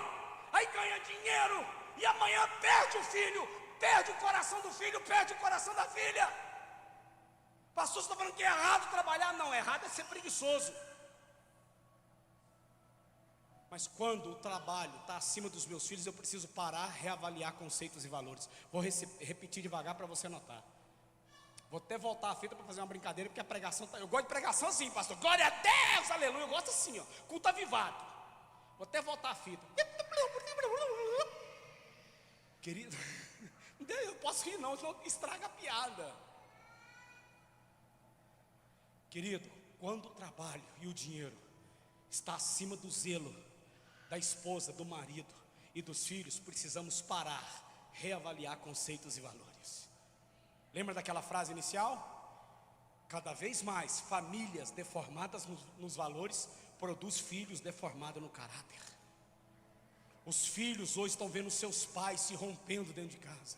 A: Aí ganha dinheiro, e amanhã perde o filho, perde o coração do filho, perde o coração da filha. Pastor, você está falando que é errado trabalhar? Não, errado é ser preguiçoso. Mas quando o trabalho está acima dos meus filhos, eu preciso parar, reavaliar conceitos e valores. Vou repetir devagar para você anotar. Vou até voltar a fita para fazer uma brincadeira, porque a pregação eu gosto de pregação assim, pastor. Glória a Deus, aleluia. Eu gosto assim, ó, culto avivado. Vou até voltar a fita. Querido, eu posso rir não, senão estraga a piada. Querido, quando o trabalho e o dinheiro está acima do zelo da esposa, do marido e dos filhos, precisamos parar, reavaliar conceitos e valores. Lembra daquela frase inicial? Cada vez mais famílias deformadas nos valores produz filhos deformados no caráter. Os filhos hoje estão vendo seus pais se rompendo dentro de casa,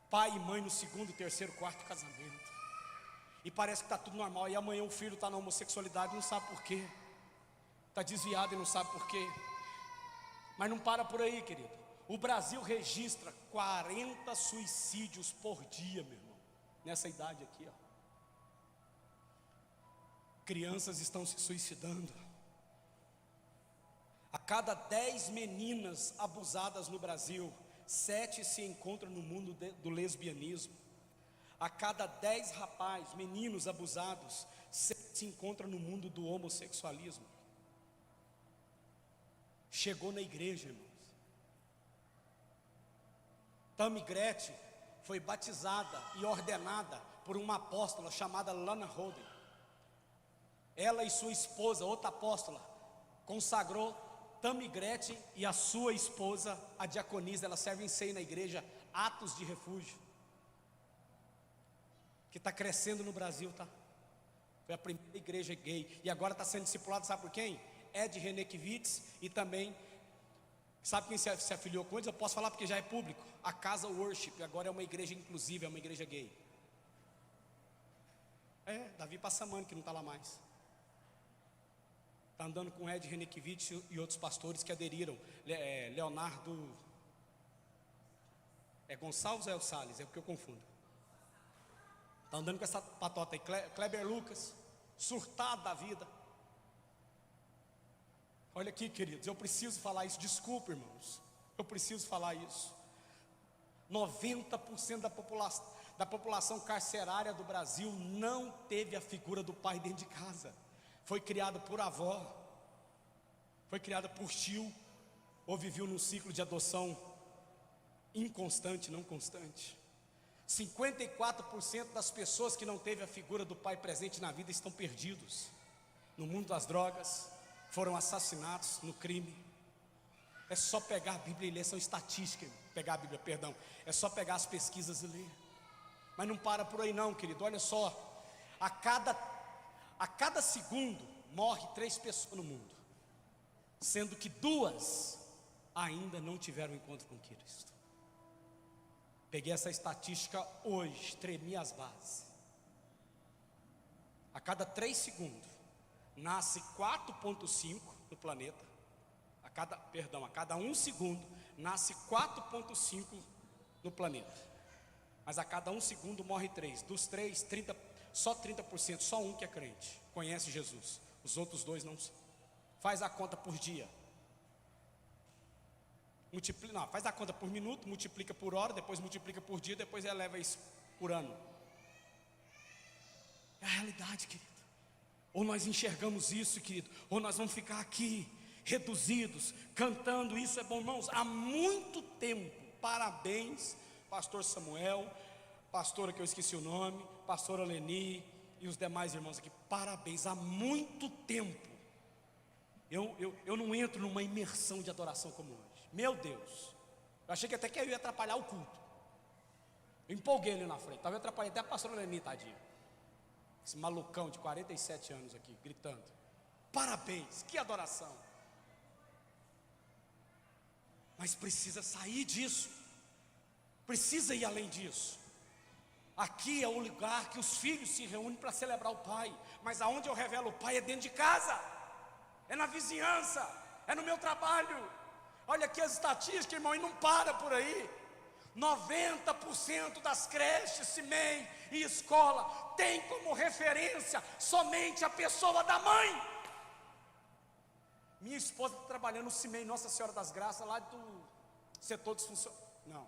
A: pai e mãe no 2º, 3º, 4º casamento, e parece que está tudo normal, e amanhã o filho está na homossexualidade e não sabe por quê. Está desviado e não sabe por quê. Mas não para por aí, querido. O Brasil registra 40 suicídios por dia, meu irmão. Nessa idade aqui, ó. Crianças estão se suicidando. A cada 10 meninas abusadas no Brasil, 7 se encontram no mundo do lesbianismo. A cada 10 meninos abusados, 7 se encontram no mundo do homossexualismo. Chegou na igreja, irmãos. Tammy Gretchen foi batizada e ordenada por uma apóstola chamada Lana Holden. Ela e sua esposa, outra apóstola, consagrou Tammy Gretchen e a sua esposa, a diaconisa. Ela serve em ceia na igreja Atos de Refúgio, que está crescendo no Brasil, tá? Foi a primeira igreja gay, e agora está sendo discipulada, sabe por quem? Ed Renekiewicz, e também, sabe quem se afiliou com eles? Eu posso falar porque já é público. A Casa Worship, agora é uma igreja inclusiva, é uma igreja gay. Davi Passamani, que não está lá mais. Está andando com Ed Renekiewicz e outros pastores que aderiram. Leonardo, Gonçalves ou o Salles? É porque eu confundo. Está andando com essa patota aí. Kleber Lucas, surtado da vida. Olha aqui, queridos, eu preciso falar isso. Desculpa, irmãos, eu preciso falar isso. 90% da população carcerária do Brasil não teve a figura do pai dentro de casa. Foi criada por avó, foi criada por tio, ou viveu num ciclo de adoção inconstante, não constante. 54% das pessoas que não teve a figura do pai presente na vida estão perdidos no mundo das drogas, foram assassinados no crime. É só pegar a Bíblia e ler, são estatísticas. Pegar a Bíblia, perdão, é só pegar as pesquisas e ler. Mas não para por aí não, querido. Olha só, a cada segundo morre 3 pessoas no mundo, sendo que 2 ainda não tiveram encontro com Cristo. Peguei essa estatística hoje, tremi as bases. A cada 3 segundos nasce 4,5 no planeta. A cada 1 segundo nasce 4,5 no planeta. Mas a cada 1 segundo morre 3. Dos 3, só 30%, só 1 que é crente, conhece Jesus. Os outros 2 não são. Faz a conta por dia. Faz a conta por minuto, multiplica por hora, depois multiplica por dia, depois eleva isso por ano. É a realidade, querido. Ou nós enxergamos isso, querido, ou nós vamos ficar aqui reduzidos, cantando isso é bom. Irmãos, há muito tempo, parabéns, pastor Samuel, pastora que eu esqueci o nome, pastora Leni e os demais irmãos aqui, parabéns. Há muito tempo eu não entro numa imersão de adoração como hoje. Meu Deus, eu achei que até que eu ia atrapalhar o culto. Eu empolguei ali na frente, talvez eu atrapalhei até a pastora Leni, tadinha. Esse malucão de 47 anos aqui, gritando. Parabéns, que adoração. Mas precisa sair disso, precisa ir além disso. Aqui é o lugar que os filhos se reúnem para celebrar o pai. Mas aonde eu revelo o pai é dentro de casa, é na vizinhança, é no meu trabalho. Olha aqui as estatísticas, irmão, e não para por aí. 90% das creches, CIMEI e escola tem como referência somente a pessoa da mãe. Minha esposa está trabalhando no CIMEI Nossa Senhora das Graças, lá do setor disfuncional, não,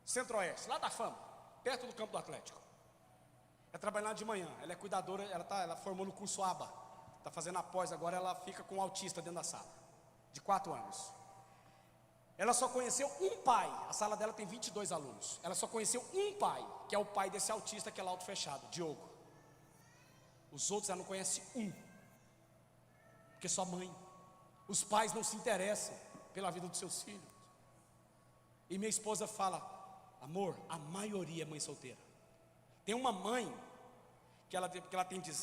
A: Centro-Oeste, lá da Fama, perto do campo do Atlético. É trabalhando de manhã, ela é cuidadora, ela formou no curso ABA, está fazendo a pós agora, ela fica com um autista dentro da sala, de 4 anos. Ela só conheceu um pai, a sala dela tem 22 alunos. Ela só conheceu um pai, que é o pai desse autista que é lá auto-fechado, Diogo. Os outros ela não conhece um, porque só mãe. Os pais não se interessam pela vida dos seus filhos. E minha esposa fala, amor, a maioria é mãe solteira. Tem uma mãe que ela tem de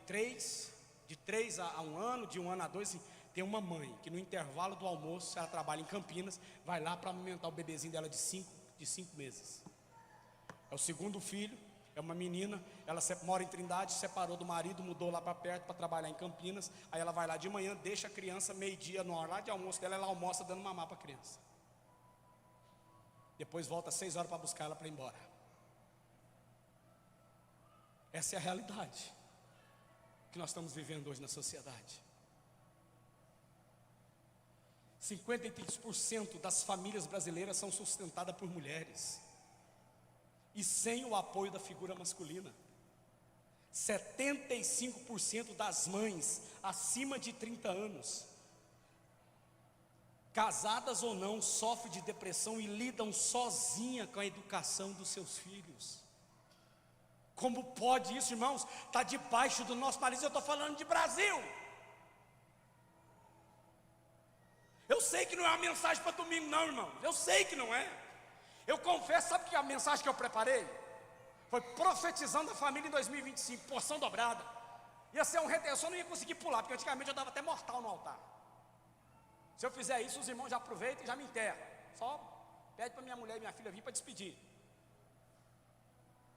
A: 3 a 1 ano, de 1 ano a 2, assim. Tem uma mãe que no intervalo do almoço, ela trabalha em Campinas, vai lá para amamentar o bebezinho dela de 5 meses. É o segundo filho, é uma menina, ela mora em Trindade, separou do marido, mudou lá para perto para trabalhar em Campinas. Aí ela vai lá de manhã, deixa a criança meio-dia na hora lá de almoço dela, ela almoça dando mamar para a criança. Depois volta às 6 horas para buscar ela para ir embora. Essa é a realidade que nós estamos vivendo hoje na sociedade. 53% das famílias brasileiras são sustentadas por mulheres e sem o apoio da figura masculina. 75% das mães acima de 30 anos, casadas ou não, sofrem de depressão e lidam sozinha com a educação dos seus filhos. Como pode isso, irmãos? Está debaixo do nosso nariz. Eu estou falando de Brasil. Eu sei que não é uma mensagem para domingo não, irmão. Eu sei que não é. Eu confesso, sabe que a mensagem que eu preparei? Foi profetizando a família em 2025, porção dobrada. Ia ser um retenção, não ia conseguir pular, porque antigamente eu dava até mortal no altar. Se eu fizer isso, os irmãos já aproveitam e já me enterram. Só pede para minha mulher e minha filha vir para despedir.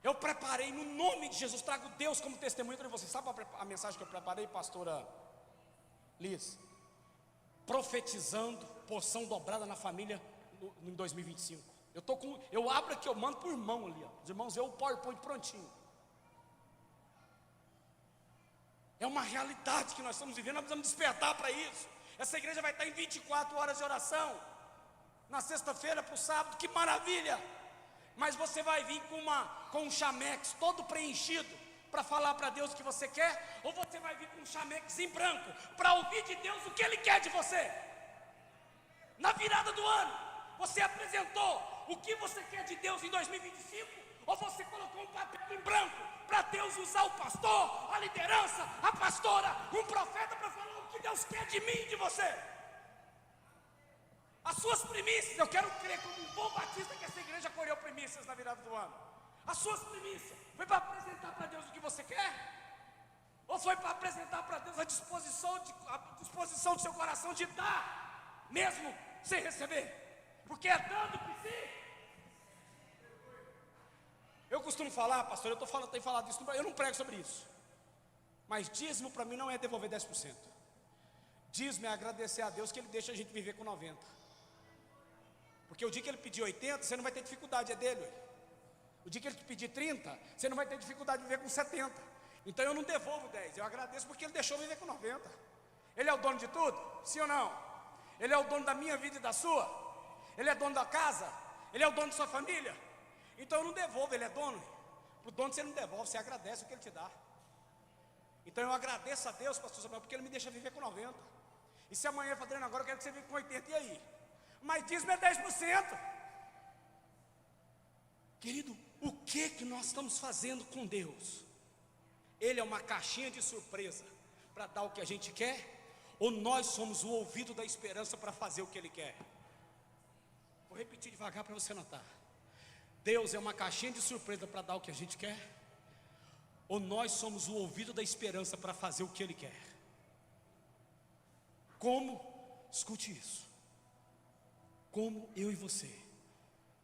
A: Eu preparei no nome de Jesus, trago Deus como testemunho para vocês. Sabe a mensagem que eu preparei, pastora Liz? Profetizando porção dobrada na família em 2025. Eu abro aqui, eu mando para o irmão ali, ó. Os irmãos vê o PowerPoint prontinho. É uma realidade que nós estamos vivendo, nós precisamos despertar para isso. Essa igreja vai estar em 24 horas de oração. na sexta-feira para o sábado, que maravilha. Mas você vai vir com um chamex todo preenchido para falar para Deus o que você quer, ou você vai vir com um chamex em branco para ouvir de Deus o que Ele quer de você? Na virada do ano, você apresentou o que você quer de Deus em 2025, ou você colocou um papel em branco para Deus usar o pastor, a liderança, a pastora, um profeta para falar o que Deus quer de mim e de você? As suas primícias, eu quero crer como um bom batista que essa igreja colheu primícias na virada do ano. As suas primícias, foi para apresentar para Deus o que você quer? Ou foi para apresentar para Deus a disposição do seu coração de dar, mesmo sem receber? Porque é dando que sim. Eu costumo falar, pastor, tenho falado isso, eu não prego sobre isso. Mas dízimo para mim não é devolver 10%. Dízimo é agradecer a Deus que Ele deixa a gente viver com 90%. Porque o dia que Ele pedir 80%, você não vai ter dificuldade, é dele. O dia que Ele te pedir 30%, você não vai ter dificuldade de viver com 70%. Então eu não devolvo 10%, eu agradeço porque Ele deixou viver com 90%. Ele é o dono de tudo? Sim ou não? Ele é o dono da minha vida e da sua? Ele é dono da casa? Ele é o dono da sua família? Então eu não devolvo, Ele é dono. Para o dono você não devolve, você agradece o que Ele te dá. Então eu agradeço a Deus, pastor Samuel, porque Ele me deixa viver com 90%. E se amanhã eu falar, agora eu quero que você viva com 80%, e aí? Mas dízimo é 10%. Querido, o que nós estamos fazendo com Deus? Ele é uma caixinha de surpresa para dar o que a gente quer? Ou nós somos o ouvido da esperança para fazer o que Ele quer? Vou repetir devagar para você notar. Deus é uma caixinha de surpresa para dar o que a gente quer? Ou nós somos o ouvido da esperança para fazer o que Ele quer? Como? Escute isso. Como eu e você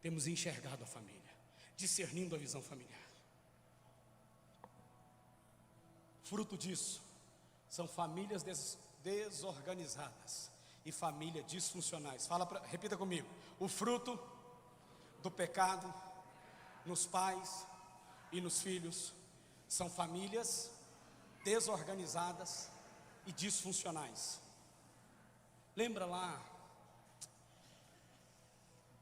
A: temos enxergado a família, discernindo a visão familiar. Fruto disso são famílias desorganizadas e famílias disfuncionais. Repita comigo. O fruto do pecado nos pais e nos filhos são famílias desorganizadas e disfuncionais. Lembra lá,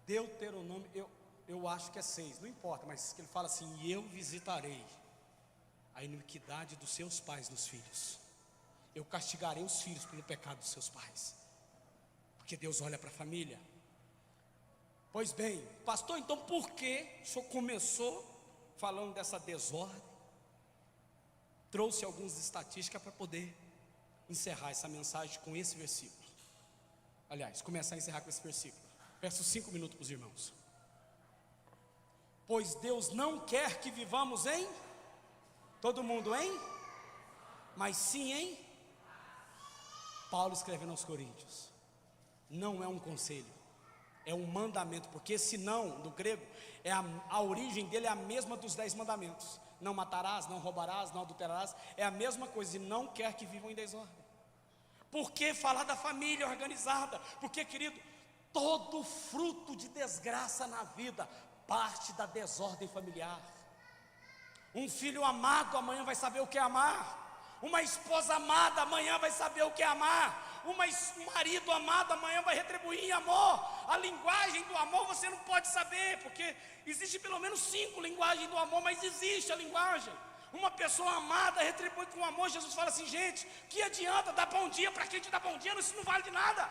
A: Deuteronômio, eu acho que é 6, não importa, mas ele fala assim: e eu visitarei a iniquidade dos seus pais nos filhos, eu castigarei os filhos pelo pecado dos seus pais, porque Deus olha para a família. Pois bem, pastor, então por que o senhor começou falando dessa desordem? Trouxe algumas estatísticas para poder encerrar essa mensagem com esse versículo. Aliás, começar a encerrar com esse versículo. Peço 5 minutos para os irmãos. Pois Deus não quer que vivamos em todo mundo mas sim Paulo escrevendo aos Coríntios. Não é um conselho, é um mandamento, porque senão, no grego, a origem dele é a mesma dos 10 mandamentos. Não matarás, não roubarás, não adulterarás. É a mesma coisa, e não quer que vivam em desordem. Por que falar da família organizada? Porque, querido, todo fruto de desgraça na vida parte da desordem familiar. Um filho amado amanhã vai saber o que é amar. Uma esposa amada amanhã vai saber o que é amar. Um marido amado amanhã vai retribuir em amor. A linguagem do amor você não pode saber, porque existe pelo menos 5 linguagens do amor, mas existe a linguagem. Uma pessoa amada retribui com amor. Jesus fala assim: gente, que adianta dar bom dia para quem te dá bom dia? Isso não vale de nada.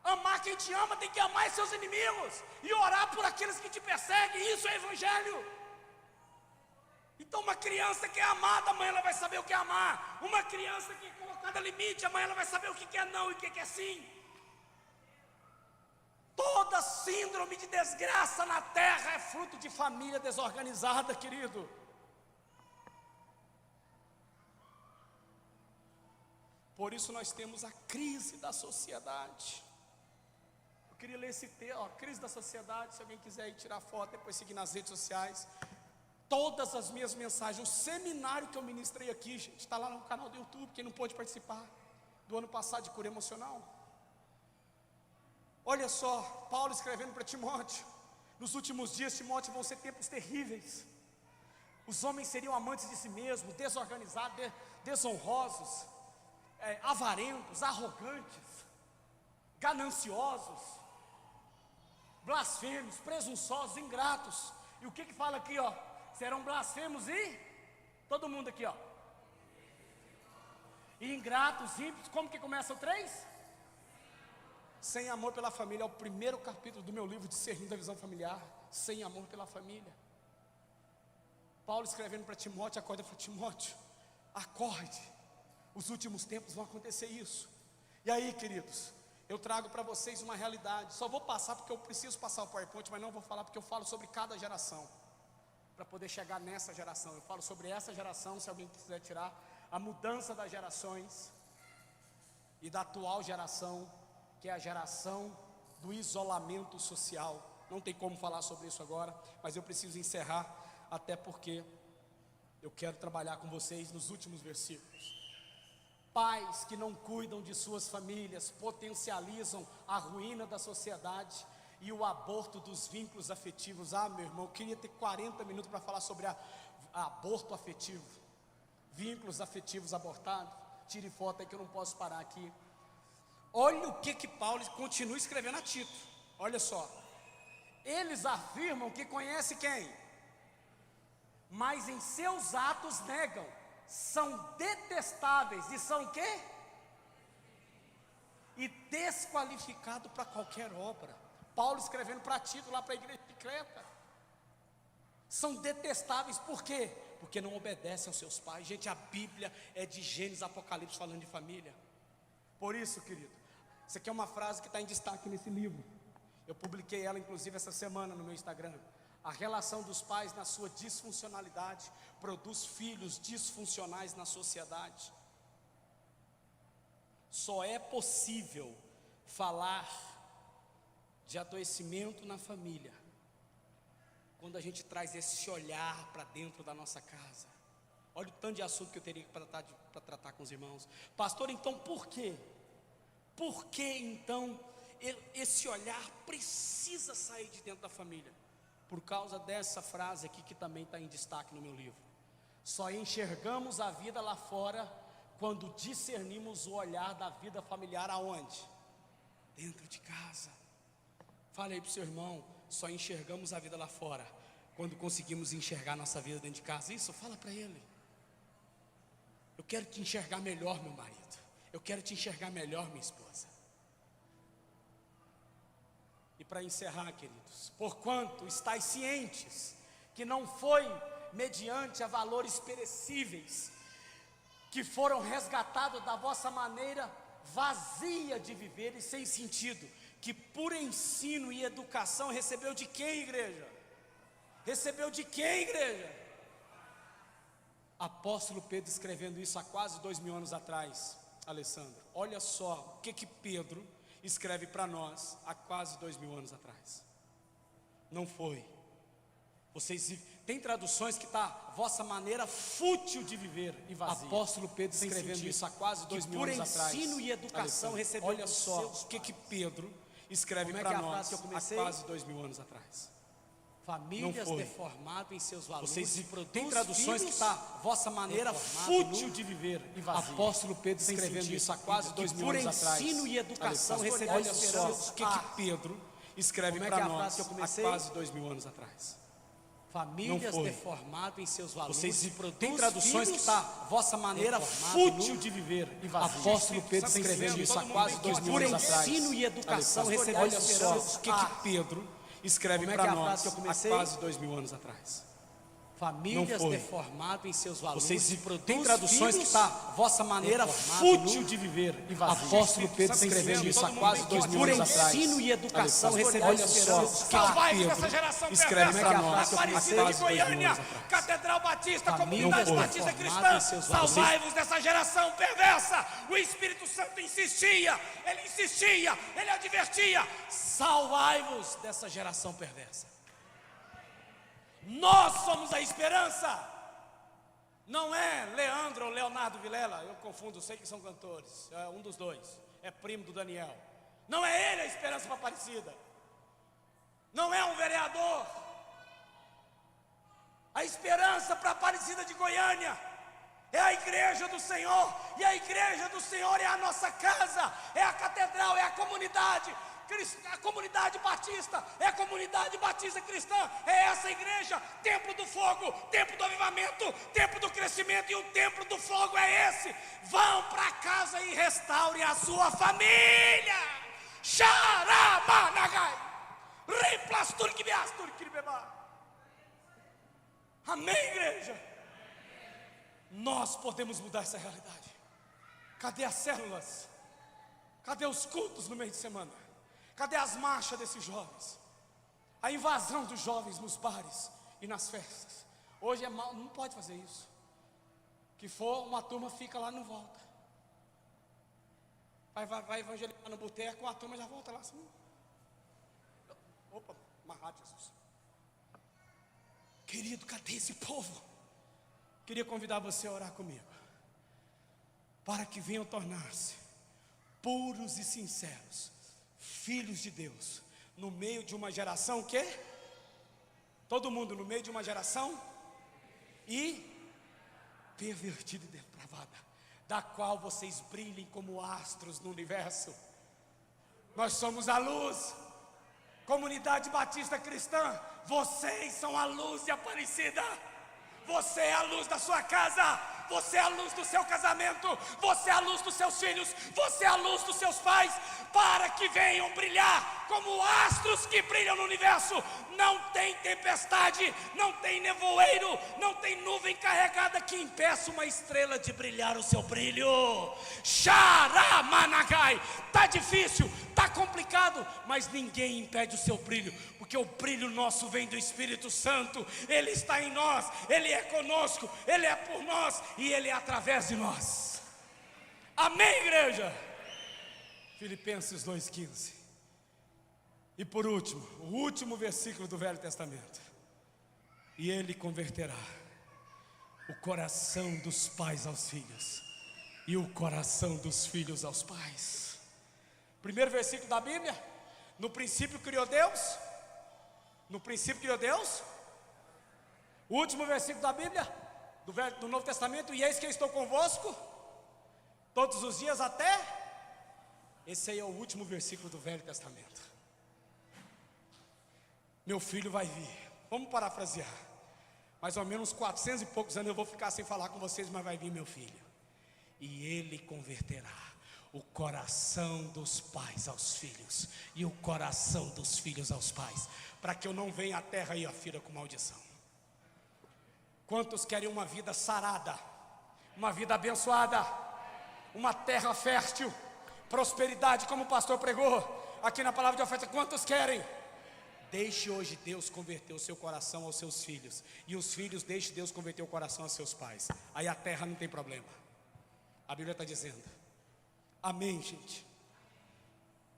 A: Amar quem te ama tem que amar seus inimigos e orar por aqueles que te perseguem. Isso é evangelho. Então uma criança que é amada, amanhã ela vai saber o que é amar. Uma criança que é colocada limite, amanhã ela vai saber o que é não e o que é sim. Toda síndrome de desgraça na terra é fruto de família desorganizada, querido. Por isso nós temos a crise da sociedade. Eu queria ler esse texto, crise da sociedade. Se alguém quiser ir tirar foto, depois seguir nas redes sociais. Todas as minhas mensagens, o seminário que eu ministrei aqui, gente, está lá no canal do YouTube. Quem não pôde participar do ano passado de cura emocional. Olha só, Paulo escrevendo para Timóteo: nos últimos dias, Timóteo, vão ser tempos terríveis. Os homens seriam amantes de si mesmos, desorganizados, desonrosos, avarentos, arrogantes, gananciosos. blasfemos, presunçosos, ingratos. E o que fala aqui, ó? Serão blasfemos e todo mundo aqui, ó. E ingratos, ímpios. Como que começa o 3? Sem amor pela família. É o primeiro capítulo do meu livro, Discernindo a Visão Familiar. Sem amor pela família. Paulo escrevendo para Timóteo, acorda para Timóteo, acorde, os últimos tempos vão acontecer isso. E aí, queridos, eu trago para vocês uma realidade. Só vou passar porque eu preciso passar o PowerPoint, mas não vou falar porque eu falo sobre cada geração, para poder chegar nessa geração. Eu falo sobre essa geração, se alguém quiser tirar, a mudança das gerações e da atual geração, que é a geração do isolamento social. Não tem como falar sobre isso agora, mas eu preciso encerrar, até porque eu quero trabalhar com vocês nos últimos versículos. Pais que não cuidam de suas famílias potencializam a ruína da sociedade e o aborto dos vínculos afetivos. Ah, meu irmão, eu queria ter 40 minutos para falar sobre aborto afetivo, vínculos afetivos abortados. Tire foto aí que eu não posso parar aqui. Olha o que Paulo continua escrevendo a Tito. Olha só. Eles afirmam que conhecem quem? Mas em seus atos negam. São detestáveis e são o quê? E desqualificado para qualquer obra. Paulo escrevendo para Tito lá para a igreja de Creta. São detestáveis, por quê? Porque não obedecem aos seus pais. Gente, a Bíblia é de Gênesis, Apocalipse, falando de família. Por isso, querido, isso aqui é uma frase que está em destaque nesse livro. Eu publiquei ela inclusive essa semana no meu Instagram. A relação dos pais na sua disfuncionalidade produz filhos disfuncionais na sociedade. Só é possível falar de adoecimento na família quando a gente traz esse olhar para dentro da nossa casa. Olha o tanto de assunto que eu teria para tratar com os irmãos. Pastor, então por quê? Por que então esse olhar precisa sair de dentro da família? Por causa dessa frase aqui que também está em destaque no meu livro. Só enxergamos a vida lá fora quando discernimos o olhar da vida familiar aonde? Dentro de casa. Fale aí para o seu irmão, só enxergamos a vida lá fora quando conseguimos enxergar nossa vida dentro de casa. Isso, fala para ele. Eu quero te enxergar melhor, meu marido. Eu quero te enxergar melhor, minha esposa. E para encerrar, queridos, porquanto estáis cientes que não foi mediante a valores perecíveis que foram resgatados da vossa maneira vazia de viver e sem sentido, que por ensino e educação recebeu de quem, igreja? Recebeu de quem, igreja? Apóstolo Pedro escrevendo isso há quase 2000 anos atrás. Alessandro, olha só o que Pedro escreve para nós há quase 2000 anos atrás. Não foi. Vocês tem traduções que está vossa maneira fútil de viver e vazia. Apóstolo Pedro escrevendo isso há quase 2000 anos atrás. Por ensino e educação recebeu. Olha só o que Pedro escreve para nós há quase 2000 anos atrás. Famílias deformadas em seus valores. Vocês tem traduções que está vossa maneira fútil de viver e vazia. Apóstolo Pedro escrevendo isso há quase 2000 anos atrás. Por ensino e educação recebeu. Olha só o que Pedro escreve para nós há quase 2000 anos atrás. Famílias deformadas em seus valores. Vocês tem traduções que está vossa maneira fútil de viver e vazia. Apóstolo Pedro escrevendo isso há quase 2000 anos atrás. Por ensino e educação recebeu. Olha só o que Pedro escreve para nós há quase 2000 anos atrás. Famílias deformadas em seus valores. Vocês tem traduções que está vossa maneira fútil de viver e vazia. Apóstolo Pedro escrevendo isso há quase 2000 anos atrás. Por ensino e educação recebeu. Olha só o que Pedro escreve para nós há quase 2000 anos atrás.
B: Catedral Batista, Comunidade Batista Cristã, salvai-vos dessa geração perversa. O Espírito Santo insistia, ele advertia: salvai-vos dessa geração perversa. Nós somos a esperança. Não é Leandro ou Leonardo Vilela, eu confundo, sei que são cantores, é um dos dois, é primo do Daniel. Não é ele a esperança para Aparecida. Não é um vereador. A esperança para Aparecida de Goiânia é a igreja do Senhor, e a igreja do Senhor é a nossa casa, é a catedral, é a comunidade batista, é a comunidade batista cristã, é essa igreja, templo do fogo, templo do avivamento, templo do crescimento, e o templo do fogo é esse. Vão para casa e restaurem a sua família. Xaramanagai, amém, igreja? Nós podemos mudar essa realidade. Cadê as células? Cadê os cultos no meio de semana? Cadê as marchas desses jovens? A invasão dos jovens nos bares e nas festas. Hoje é mal, não pode fazer isso. Que for, uma turma fica lá e não volta. Vai evangelizar no boteco, uma turma já volta lá assim. Opa, amarrado, Jesus. Querido, cadê esse povo? Queria convidar você a orar comigo, para que venham tornar-se puros e sinceros, filhos de Deus, no meio de uma geração que? Todo mundo no meio de uma geração pervertida e depravada, da qual vocês brilhem como astros no universo. Nós somos a luz. Comunidade Batista Cristã, vocês são a luz de Aparecida. Você é a luz da sua casa, você é a luz do seu casamento, você é a luz dos seus filhos, você é a luz dos seus pais, para que venham brilhar como astros que brilham no universo. Não tem tempestade, não tem nevoeiro, não tem nuvem carregada que impeça uma estrela de brilhar o seu brilho. Xaramanagai, tá difícil, tá complicado, mas ninguém impede o seu brilho, porque o brilho nosso vem do Espírito Santo. Ele está em nós, Ele é conosco, Ele é por nós e Ele é através de nós. Amém, igreja? Filipenses 2,15. E por último, o último versículo do Velho Testamento. E Ele converterá o coração dos pais aos filhos, e o coração dos filhos aos pais. Primeiro versículo da Bíblia: no princípio criou Deus. No princípio criou Deus. O último versículo da Bíblia, do Novo Testamento: e eis que eu estou convosco todos os dias até. Esse aí é o último versículo do Velho Testamento. Meu filho vai vir. Vamos parafrasear. Mais ou menos 400 e poucos anos eu vou ficar sem falar com vocês, mas vai vir meu filho. E ele converterá o coração dos pais aos filhos, e o coração dos filhos aos pais, para que eu não venha à terra e a fira com maldição. Quantos querem uma vida sarada, uma vida abençoada, uma terra fértil, prosperidade, como o pastor pregou aqui na palavra de oferta? Quantos querem? Deixe hoje Deus converter o seu coração aos seus filhos, e os filhos deixe Deus converter o coração aos seus pais. Aí a terra não tem problema. A Bíblia está dizendo. Amém, gente?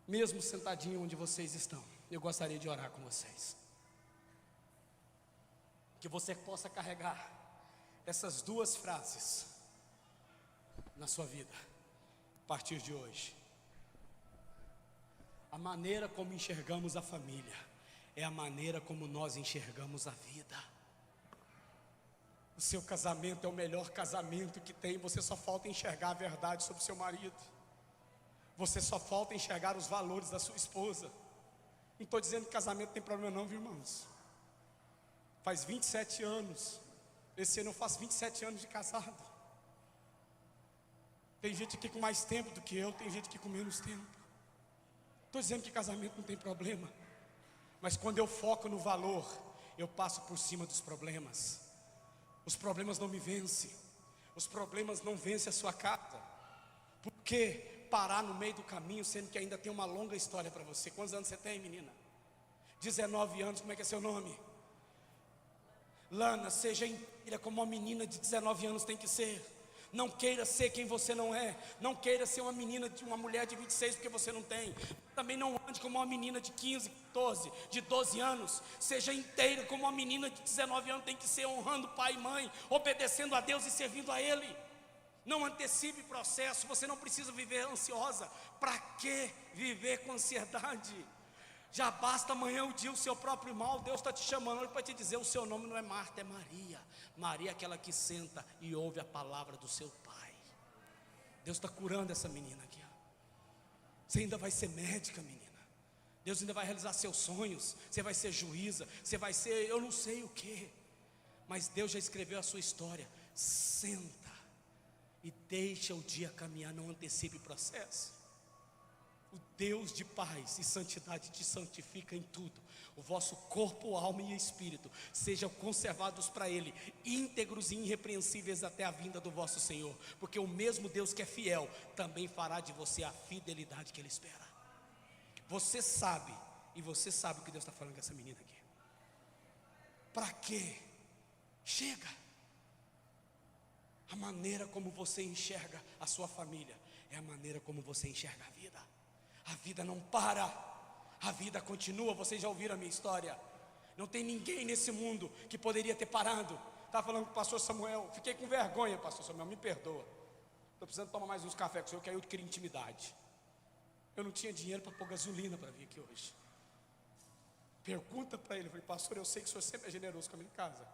B: Mesmo sentadinho onde vocês estão, eu gostaria de orar com vocês. Que você possa carregar essas duas frases na sua vida, a partir de hoje. A maneira como enxergamos a família é a maneira como nós enxergamos a vida. O seu casamento é o melhor casamento que tem. Você só falta enxergar a verdade sobre o seu marido. Você só falta enxergar os valores da sua esposa. Não estou dizendo que casamento tem problema não, viu, irmãos? Faz 27 anos. Esse ano eu faço 27 anos de casado. Tem gente aqui com mais tempo do que eu, tem gente aqui com menos tempo. Estou dizendo que casamento não tem problema, mas quando eu foco no valor, eu passo por cima dos problemas. Os problemas não me vencem. Os problemas não vencem a sua casa. Por que parar no meio do caminho, sendo que ainda tem uma longa história para você? Quantos anos você tem, menina? 19 anos, como é que é seu nome? Lana, seja inteira como uma menina de 19 anos tem que ser. Não queira ser quem você não é. Não queira ser uma menina, uma mulher de 26 porque você não tem. Também não ande como uma menina de 15, 14, de 12 anos. Seja inteira como uma menina de 19 anos tem que ser, honrando pai e mãe, obedecendo a Deus e servindo a Ele. Não antecipe processo. Você não precisa viver ansiosa. Para que viver com ansiedade? Já basta amanhã o dia o seu próprio mal. Deus está te chamando hoje para te dizer: o seu nome não é Marta, é Maria. Maria é aquela que senta e ouve a palavra do seu Pai. Deus está curando essa menina aqui, ó. Você ainda vai ser médica, menina. Deus ainda vai realizar seus sonhos. Você vai ser juíza, você vai ser eu não sei o que. Mas Deus já escreveu a sua história. Senta e deixa o dia caminhar, não antecipe o processo. O Deus de paz e santidade te santifica em tudo. O vosso corpo, alma e espírito sejam conservados para Ele, íntegros e irrepreensíveis até a vinda do vosso Senhor. Porque o mesmo Deus que é fiel também fará de você a fidelidade que Ele espera. Você sabe, e você sabe o que Deus está falando com essa menina aqui. Para quê? Chega. A maneira como você enxerga a sua família é a maneira como você enxerga a vida. A vida não para, a vida continua. Vocês já ouviram a minha história? Não tem ninguém nesse mundo que poderia ter parado. Estava falando com o pastor Samuel, fiquei com vergonha, pastor Samuel, me perdoa. Estou precisando tomar mais uns cafés com o senhor, que aí eu queria intimidade. Eu não tinha dinheiro para pôr gasolina para vir aqui hoje. Pergunta para ele, eu falei: pastor, eu sei que o senhor sempre é generoso com a minha casa,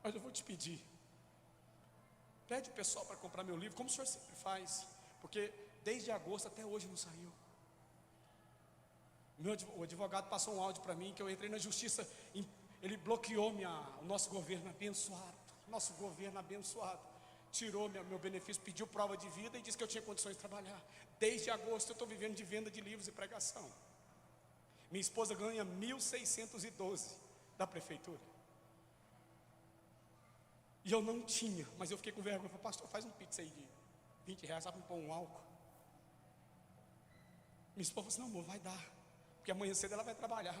B: mas eu vou te pedir, pede o pessoal para comprar meu livro, como o senhor sempre faz, porque desde agosto até hoje não saiu. O advogado passou um áudio para mim que eu entrei na justiça, ele bloqueou o nosso governo abençoado. Nosso governo abençoado tirou meu benefício, pediu prova de vida e disse que eu tinha condições de trabalhar. Desde agosto eu estou vivendo de venda de livros e pregação. Minha esposa ganha 1.612 da prefeitura. E eu não tinha, mas eu fiquei com vergonha. Eu falei: pastor, faz um pix aí de 20 reais, sabe, pôr um álcool. Minha esposa falou assim: não, amor, vai dar, porque amanhã cedo ela vai trabalhar.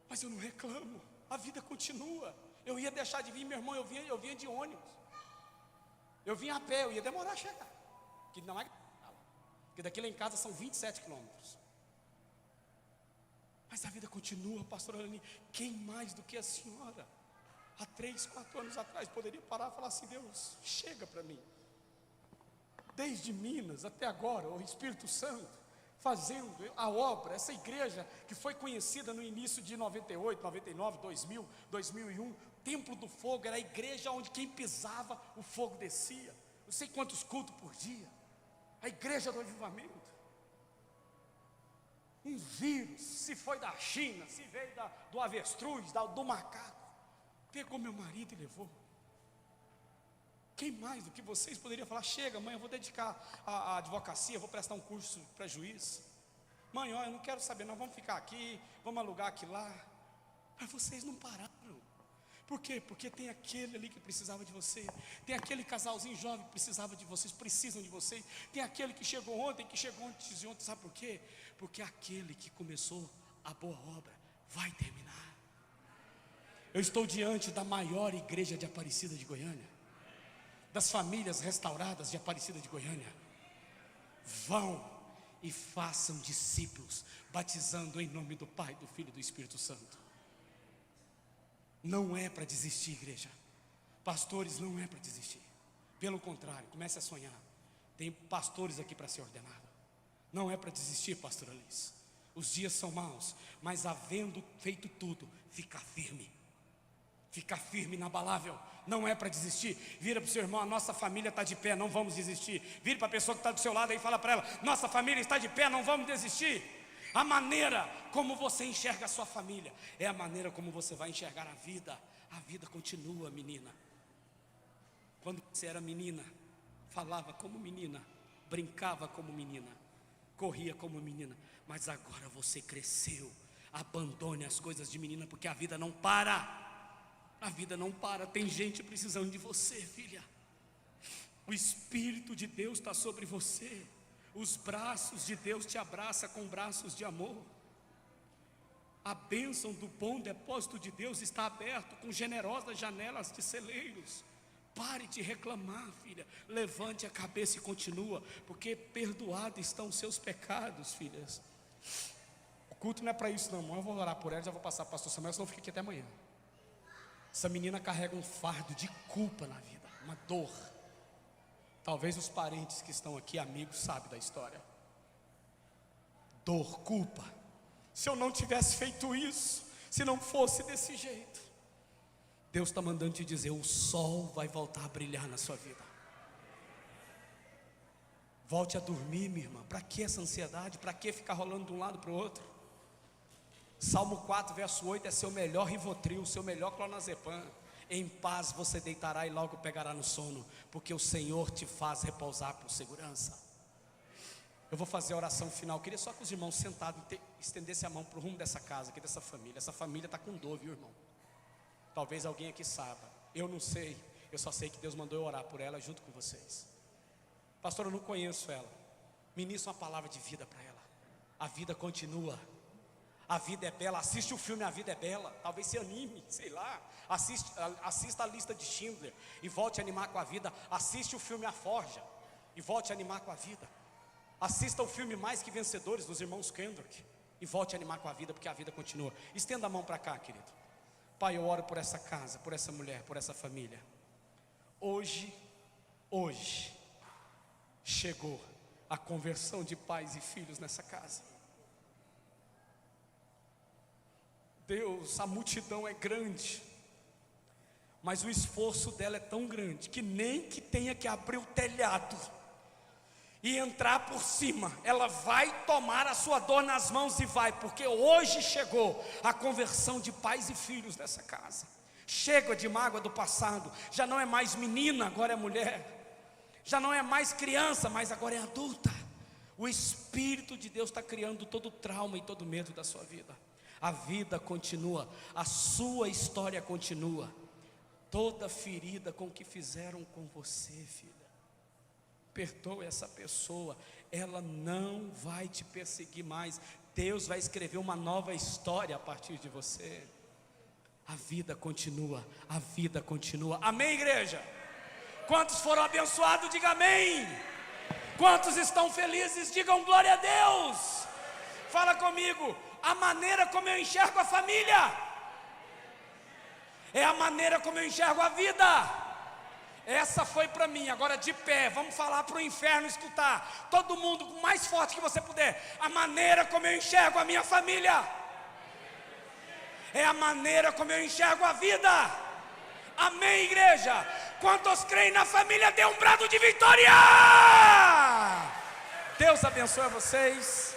B: Mas eu não reclamo, a vida continua. Eu ia deixar de vir, meu irmão, eu vinha de ônibus. Eu vinha a pé, eu ia demorar a chegar. Que não é, porque daqui lá em casa são 27 quilômetros. Mas a vida continua, pastora Alani. Quem mais do que a senhora, há 3, 4 anos atrás, poderia parar e falar assim: Deus, chega para mim. Desde Minas até agora, o Espírito Santo fazendo a obra, essa igreja que foi conhecida no início de 98, 99, 2000, 2001, Templo do Fogo, era a igreja onde quem pisava, o fogo descia. Não sei quantos cultos por dia. A igreja do avivamento. Um vírus, se foi da China, se veio do avestruz, do macaco, pegou meu marido e levou. Quem mais do que vocês poderia falar: chega, mãe, eu vou dedicar à advocacia, vou prestar um curso para juiz. Mãe, ó, eu não quero saber, nós vamos ficar aqui, vamos alugar aqui lá. Mas vocês não pararam. Por quê? Porque tem aquele ali que precisava de você. Tem aquele casalzinho jovem que precisava de vocês, precisam de vocês. Tem aquele que chegou ontem, que chegou antes de ontem. Sabe por quê? Porque aquele que começou a boa obra vai terminar. Eu estou diante da maior igreja de Aparecida de Goiânia, das famílias restauradas de Aparecida de Goiânia. Vão e façam discípulos, batizando em nome do Pai, do Filho e do Espírito Santo. Não é para desistir, igreja. Pastores, não é para desistir. Pelo contrário, comece a sonhar. Tem pastores aqui para ser ordenado. Não é para desistir, pastor Alice. Os dias são maus, mas havendo feito tudo, fica firme. Fica firme, inabalável. Não é para desistir. Vira para o seu irmão: a nossa família está de pé, não vamos desistir. Vira para a pessoa que está do seu lado aí e fala para ela: nossa família está de pé, não vamos desistir. A maneira como você enxerga a sua família é a maneira como você vai enxergar a vida. A vida continua, menina. Quando você era menina, falava como menina, brincava como menina, corria como menina. Mas agora você cresceu. Abandone as coisas de menina, porque a vida não para. A vida não para. Tem gente precisando de você, filha. O Espírito de Deus está sobre você. Os braços de Deus te abraçam com braços de amor. A bênção do bom depósito de Deus está aberto com generosas janelas de celeiros. Pare de reclamar, filha. Levante a cabeça e continua, porque perdoados estão os seus pecados, filhas. O culto não é para isso não. Eu vou orar por ela, já vou passar para o pastor Samuel, senão eu fico aqui até amanhã. Essa menina carrega um fardo de culpa na vida, uma dor. Talvez os parentes que estão aqui, amigos, sabem da história.
A: dor, culpa. Se eu não tivesse feito isso, se não fosse desse jeito. Deus está mandando te dizer: o sol vai voltar a brilhar na sua vida. Volte a dormir, minha irmã. Para que essa ansiedade? Para que ficar rolando de um lado para o outro? Salmo 4, verso 8 é seu melhor Rivotril, seu melhor clonazepam. Em paz você deitará e logo pegará no sono, porque o Senhor te faz repousar com segurança. Eu vou fazer a oração final. Eu queria só que os irmãos sentados estendessem a mão para o rumo dessa casa, aqui dessa família. Essa família está com dor, viu, irmão? Talvez alguém aqui saiba. Eu não sei. Eu só sei que Deus mandou eu orar por ela junto com vocês. Pastor, eu não conheço ela. Ministra uma palavra de vida para ela. A vida continua. A vida é bela. Assiste o filme A Vida é Bela. Talvez se anime, sei lá. Assista a Lista de Schindler e volte a animar com a vida. Assiste o filme A Forja e volte a animar com a vida. Assista o filme Mais Que Vencedores, dos irmãos Kendrick, e volte a animar com a vida, porque a vida continua. Estenda a mão para cá, querido. Pai, eu oro por essa casa, por essa mulher, por essa família. Hoje chegou a conversão de pais e filhos nessa casa. Deus, a multidão é grande, mas o esforço dela é tão grande que nem que tenha que abrir o telhado e entrar por cima, ela vai tomar a sua dor nas mãos e vai, porque hoje chegou a conversão de pais e filhos nessa casa. Chega de mágoa do passado. Já não é mais menina, agora é mulher. Já não é mais criança, mas agora é adulta. O Espírito de Deus está criando todo o trauma e todo o medo da sua vida. A vida continua, a sua história continua. Toda ferida com que fizeram com você, filha, perdoe essa pessoa, ela não vai te perseguir mais. Deus vai escrever uma nova história a partir de você. A vida continua, a vida continua. Amém, igreja? Quantos foram abençoados, diga amém. Quantos estão felizes, digam glória a Deus. Fala comigo, a maneira como eu enxergo a família é a maneira como eu enxergo a vida. Essa foi para mim. Agora de pé, vamos falar para o inferno escutar. Todo mundo, o mais forte que você puder. A maneira como eu enxergo a minha família é a maneira como eu enxergo a vida. Amém, igreja? Quantos creem na família, dê um brado de vitória. Deus abençoe vocês.